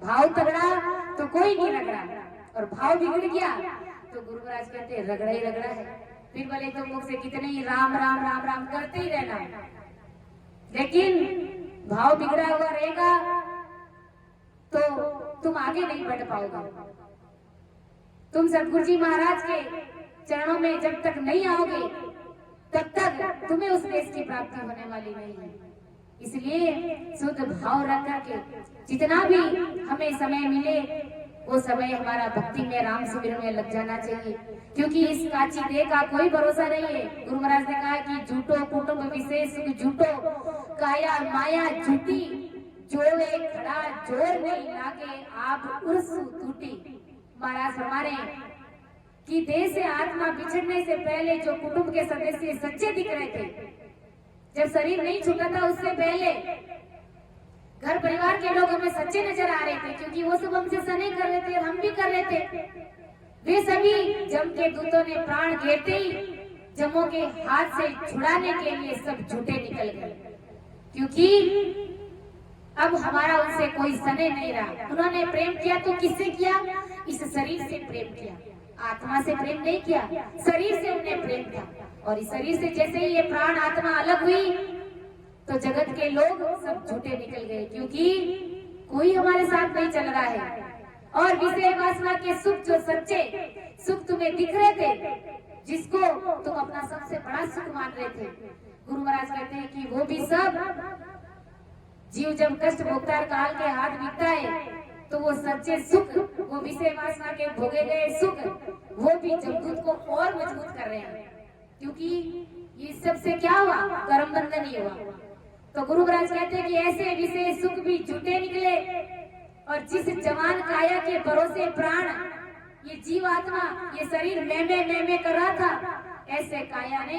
भाव तगड़ा तो कोई नहीं रगड़ा, और भाव बिगड़ गया तो गुरु महाराज कहते हैं रगड़ा ही रगड़ा है। फिर भले तुम मुख से कितने ही राम राम राम राम करते ही रहना, लेकिन भाव बिगड़ा हुआ रहेगा तो तुम आगे नहीं बढ़ पाओगे। तुम सतगुरु जी महाराज के चरणों में जब तक नहीं आओगे तब तक तुम्हें उस देश की प्राप्ति होने वाली नहीं है। इसलिए शुद्ध भाव रख करके जितना भी हमें समय मिले वो समय हमारा भक्ति में राम सुमिरन में लग जाना चाहिए, क्योंकि इस काची देह का कोई भरोसा नहीं है। गुरु महाराज ने कहा कि झूठो कुटुंब विशेष झूठो, काया माया झूठी, जोड़े खड़ा जोर नहीं लागे आप उर्सु टूटी। महाराज हमारे कि देह से आत्मा बिछड़ने से पहले जो कुटुंब के सदस्य सच्चे दिख रहे थे, जब शरीर नहीं छूटा था उससे पहले घर परिवार के लोग हमें सच्चे नजर आ रहे थे, क्योंकि वो सब हमसे सने कर रहे थे और हम भी कर रहे थे। वे सभी जम के दूतों ने प्राण घेरते ही जमों के हाथ से छुड़ाने के लिए सब झूठे निकल गए, क्योंकि अब हमारा उनसे कोई सने नहीं रहा। उन्होंने प्रेम किया तो किससे किया? इस शरीर से प्रेम किया, आत्मा से प्रेम नहीं किया, शरीर से उन्हें प्रेम था। और इस शरीर से जैसे ही ये प्राण आत्मा अलग हुई तो जगत के लोग सब झूठे निकल गए, क्योंकि कोई हमारे साथ नहीं चल रहा है। और विषय वासना के सुख, जो सच्चे सुख तुम्हें दिख रहे थे, जिसको तुम अपना सबसे बड़ा सुख मान रहे थे, गुरु महाराज कहते हैं कि वो भी सब जीव जब कष्ट भोगता काल के हाथ बीतता है तो वो सच्चे सुख, वो विषय वासना के भोगे गए सुख, वो भी जमदूत को और मजबूत कर रहे हैं। क्योंकि ये सबसे क्या हुआ? कर्म बंधन ही हुआ। तो गुरु महाराज कहते हैं कि ऐसे विशेष सुख भी झूठे निकले, और जिस जवान काया के भरोसे प्राण, ये जीवात्मा, ये शरीर मैं कर रहा था, ऐसे काया ने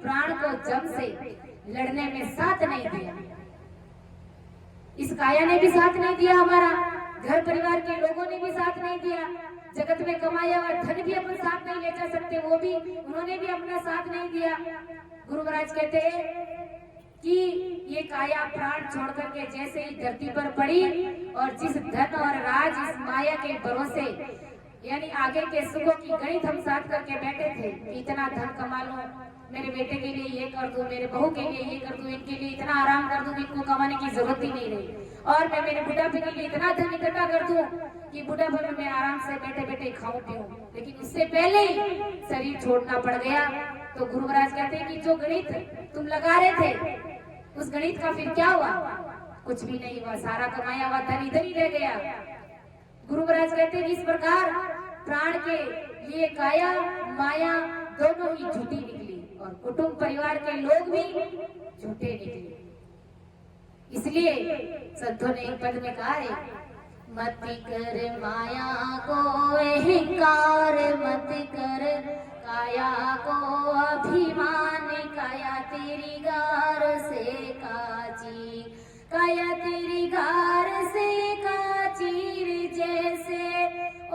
प्राण को जम से लड़ने में साथ नहीं दिया। इस काया ने भी साथ नहीं दिया, हमारा घर परिवार के लोगों ने भी साथ नहीं दिया, जगत में कमाया हुआ धन भी अपन साथ नहीं ले जा सकते, वो भी उन्होंने भी अपना साथ नहीं दिया। गुरु महाराज कहते हैं कि ये काया प्राण छोड़ करके जैसे ही धरती पर पड़ी, और जिस धन और राज इस माया के भरोसे, यानी आगे के सुखों की गणित हम साथ करके बैठे थे, इतना धन कमा लूं, मेरे बेटे के लिए ये कर दूं, मेरे बहू के लिए ये कर दूं, इनके लिए इतना आराम कर दूं कि इनको कमाने की जरूरत ही नहीं रही, और मैं मेरे बुढ़ापे के लिए इतना धन इकट्ठा कर दूं कि बुढ़ापे में मैं आराम से बैठे बैठे खाऊं पीऊं। लेकिन उससे पहले ही शरीर छोड़ना पड़ गया। तो गुरु महाराज कहते हैं कि जो गणित तुम लगा रहे थे, उस गणित का फिर क्या हुआ? कुछ भी नहीं हुआ, सारा कमाया हुआ धन इधर ही रह गया। गुरु महाराज कहते हैं इस प्रकार प्राण के लिए काया माया दोनों ही झूठी निकली, और कुटुंब परिवार के लोग भी झूठे निकले। इसलिए संतों ने एक पद में कहा है, मत कर माया को अहंकार, मत कर काया को अभिमान, काया तेरी गार से काची, काया तेरी गार से काची रे जैसे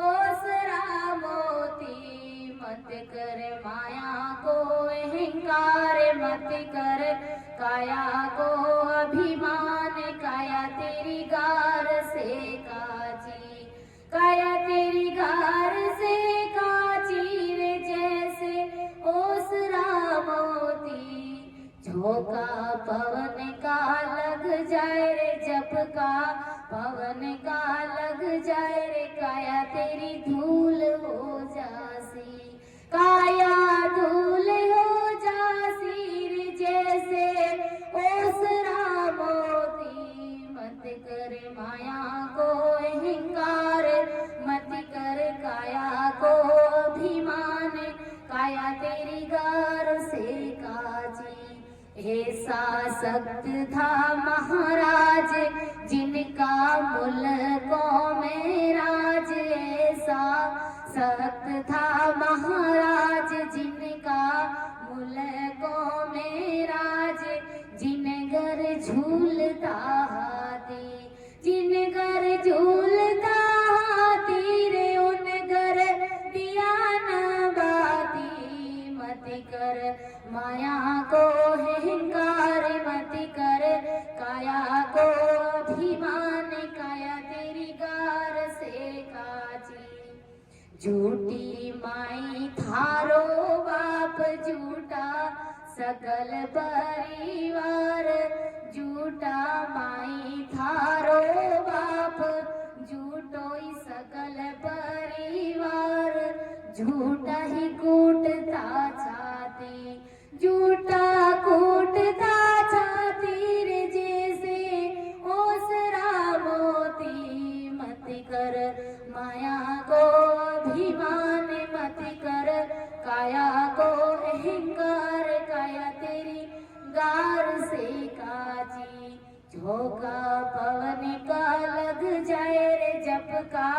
ओसरा मोती। मत कर माया को अहंकार, मत कर काया को अभिमान, काया तेरी गार से काची, काया तेरी गार से काची रे जैसे ओसरा मोती। झोंका पवन का लग जाए रे, झपका पवन का लग जाए रे, काया तेरी धूल हो जासी, काया धूल हो जासी रे जैसे ओसरा मोती। मत कर माया को अहंकार, मत कर काया को अभिमान, काया तेरी गार से काची। ऐसा सख्त था महाराज जिनका मुल्कों में राज, ऐसा सख्त था महाराज जिनका मुल्कों में राज, जिन घर झूलता हाथी, जिन घर झूलता हाथी रे, उन घर दिया न बाती। मत कर माया को अहंकार, मत कर काया को अभिमान, काया तेरी गार से काची। झूठी माई थारो बाप, झूठा सकल परिवार, झूठा माई थारो बाप, झूठो ही सकल परिवार, झूठा ही कूटता छाती, झूठा कूटता छाती रे जैसे ओसरा मोती। मत कर माया को अभिमान, मत कर काया को अहंकार, काया तेरी गार से काची। झोंका पवन का लग जाए रे, झपका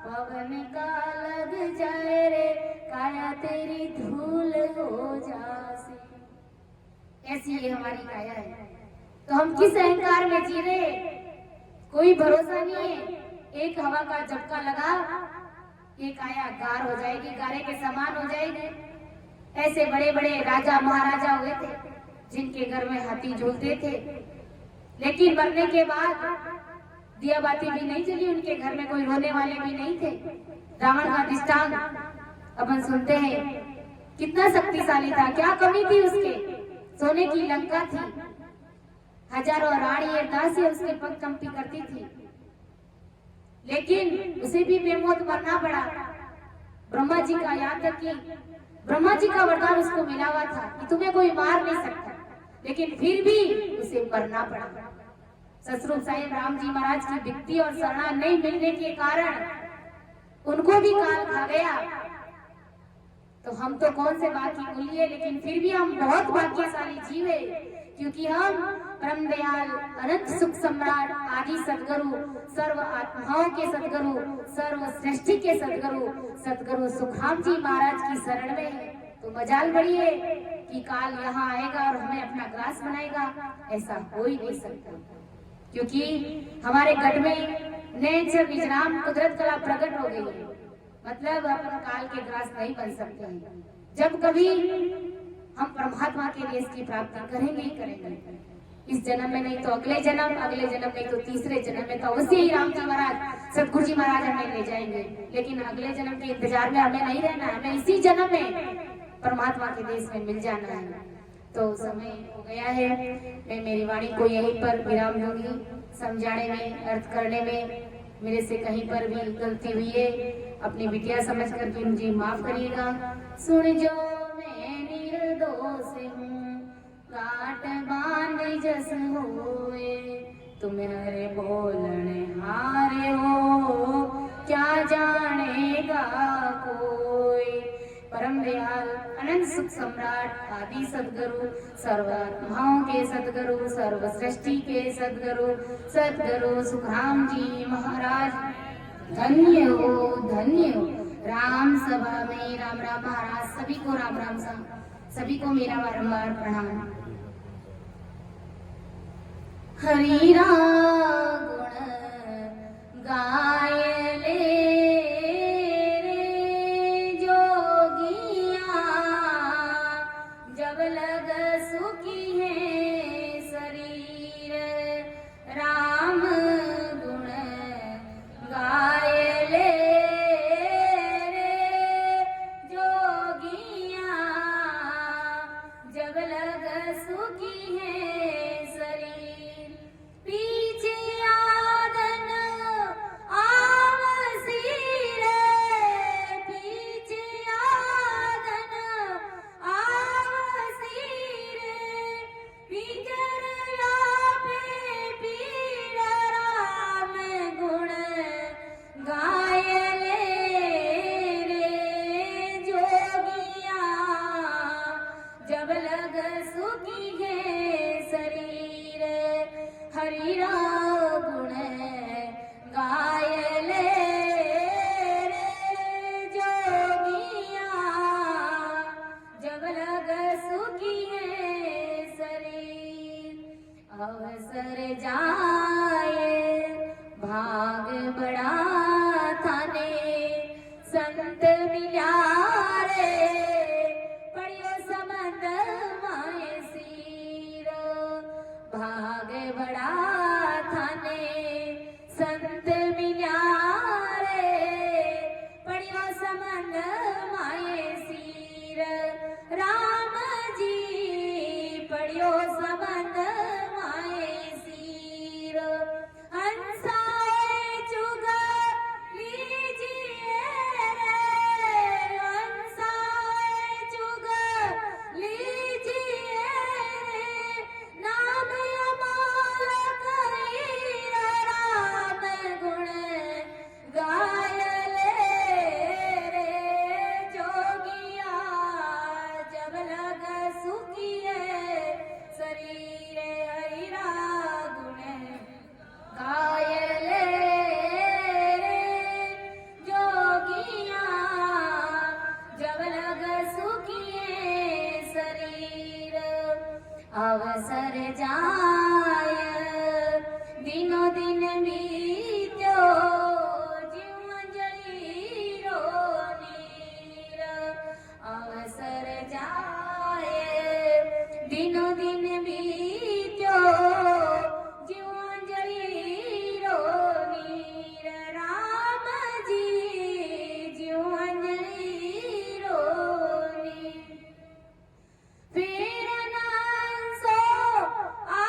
पवन का लग जाए रे, काया तेरी धूल हो जासी। ऐसी ये हमारी काया है। तो हम किस अहंकार में जी रहे, कोई भरोसा नहीं है। एक हवा का झटका लगा, ये काया गार हो जाएगी, गारे के समान हो जाएगी। ऐसे बड़े बड़े राजा महाराजा हुए थे जिनके घर में हाथी झूलते थे, लेकिन मरने के बाद दिया बाती भी नहीं चली, उनके घर में कोई रोने वाले भी नहीं थे। रावण का दृष्टांत अपन सुनते हैं, कितना शक्तिशाली था, क्या कमी थी उसके, सोने की लंका थी, हजारों रानी दासी उसके पग कंपी करती थी, लेकिन उसे भी बेमौत मरना पड़ा। ब्रह्मा जी का, यहाँ तक कि ब्रह्मा जी का वरदान उसको मिला हुआ था कि तुम्हें कोई मार नहीं सकता, लेकिन फिर भी उसे मरना पड़ा। ससुर साहिब राम जी महाराज की भक्ति और शरणा नहीं मिलने के कारण उनको भी काल खा गया। तो हम तो कौन से बात की बोलिए, लेकिन फिर भी हम बहुत भाग्यशाली जीव है क्योंकि हम परम दयाल अनंत सुख सम्राट आदि सदगुरु, सर्व आत्माओं के सदगुरु, सर्व सृष्टि के सदगुरु सुखराम जी महाराज की शरण में है। तो मजाल बड़ी है कि काल यहाँ आएगा और हमें अपना ग्रास बनाएगा, ऐसा हो ही नहीं सकता। क्योंकि हमारे गढ़ में नेचर विजराम कुदरत कला प्रकट हो गई है, मतलब अपन काल के ग्रास नहीं बन सकते हैं। जब कभी हम परमात्मा के लिए इसकी प्राप्ति करेंगे ही करेंगे, इस जन्म में नहीं तो अगले जन्म नहीं तो तीसरे जन्म में तो अवश्य ही राम जी महाराज, सतगुरु जी महाराज हमें ले जाएंगे। लेकिन अगले जन्म के इंतजार में हमें नहीं रहना, हमें इसी जन्म में परमात्मा के देश में मिल जाना है। तो समय हो गया है, मैं मेरी वाणी को यहीं पर विराम दूंगी। समझाने में, अर्थ करने में मेरे से कहीं पर भी गलती हुई है, अपनी बिटिया समझ करके मुझे माफ करिएगा। सुन जो मैं निर्दोष हूँ, काट बांध जस होए, तुम्हारे बोलने हारे हो, क्या जानेगा कोई। परम दयाल अनंत सुख सम्राट आदि सदगुरु, सर्वात्माओं के सदगुरु, सर्व सृष्टि के सदगुरु सुखराम जी महाराज धन्य हो। राम सभा में राम राम महाराज, सभी को राम राम सा, सभी को मेरा बारंबार प्रणाम। हरि राम गुण गाय ले लग सुखी है शरीर, राम गुण गाय ले जोगिया, जब लग सुखी है शरीर। पीछे आदन आवसीर, पीछे आदन जब लग सुखी है शरीर, हरि राम गुण गाय ले जोगिया, जब लग सुखी है शरीर। अवसर जाए भाग बड़ा थाने, संत मिला रे पढ़ियो समंद माए सीर। भाग बड़ा थाने संत मिला रे पढ़ियो समंद माए सीर। राम जी पढ़ियो समंद माए सीर। हंसाए चुग लीजिए रे, हंसाए चुग लीजिए रे, नाम अमाल करिए, राम गुण गाय ले रे जोगिया, जब लग सुखी है शरीर, हरि राम गुण गाय ले जोगिया, जब लग सुखी है शरीर। अवसर जाय दिनो दिन बीत्यो, जीव जली रो नीर। अवसर जाय दिनो दिन बीत्यो, जीवांजलि रो नीर। राम जी जीवांजलि रो नीर। फिर नासो आ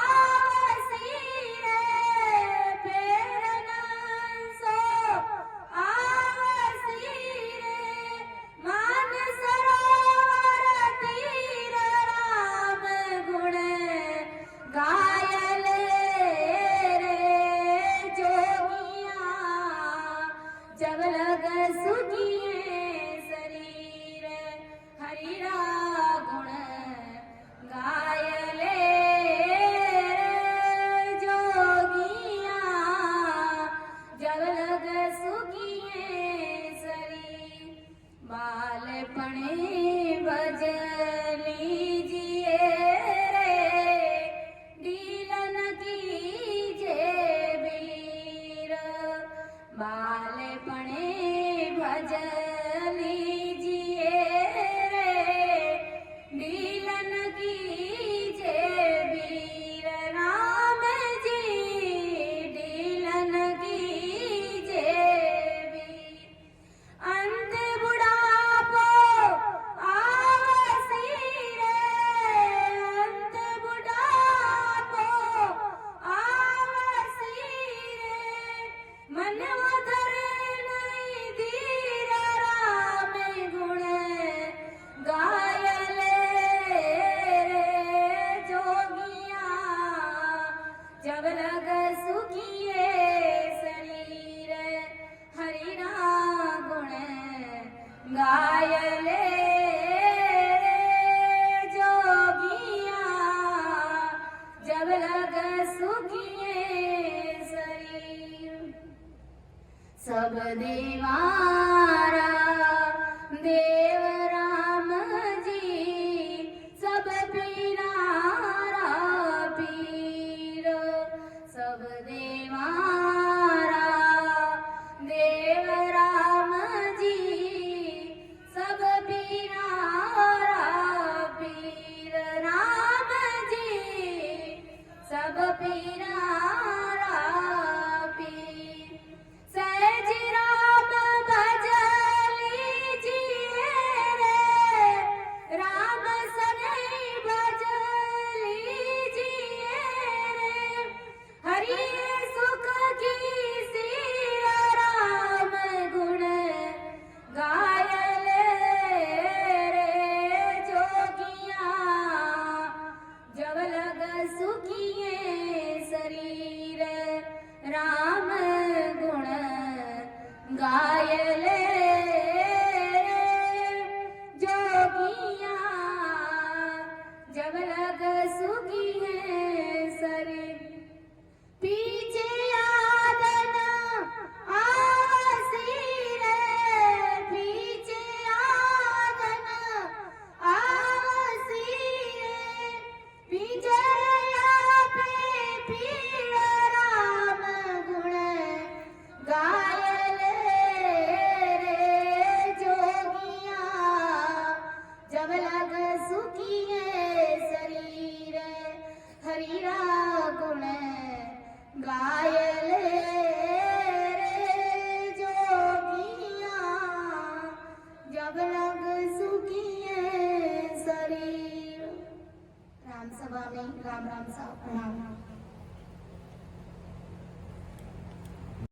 बालपणे भज लीजिए रे डीलन की जय वीर राम जी डीलन की जय वीर अंत बुढ़ापो आवसी रे अंत बुढ़ापो आवसी रे मन उधर नहीं धीर राम गुण गायल रे जोगिया जब लग सुखिए शरीर हरि नाम गुण गायल जोगिया जब लग सुखिए शरीर सब देवारा देव राम जी सब पीरारा पीर सब देवारा देव राम जी सब पीरारा पीर राम जी सब पीरारा पीर सहज राम भज लीजिए रे राम सनई भज लीजिए रे हरि सुख की सिया राम गुण गायल रे जोगिया जब लग सुखिए शरीर राम गुण गायल जोगिया जब लग सुखिए शरीर पीछे आदन आसी रे पीछे आदन आसी रे पीछे पे पीड़ राम गुण गायल रे जोगिया जब लग सुखिए शरीर हरिरा गुण गायल रे जोगिया जब लग सुखिए शरीर राम सभा में राम राम सा प्रणाम।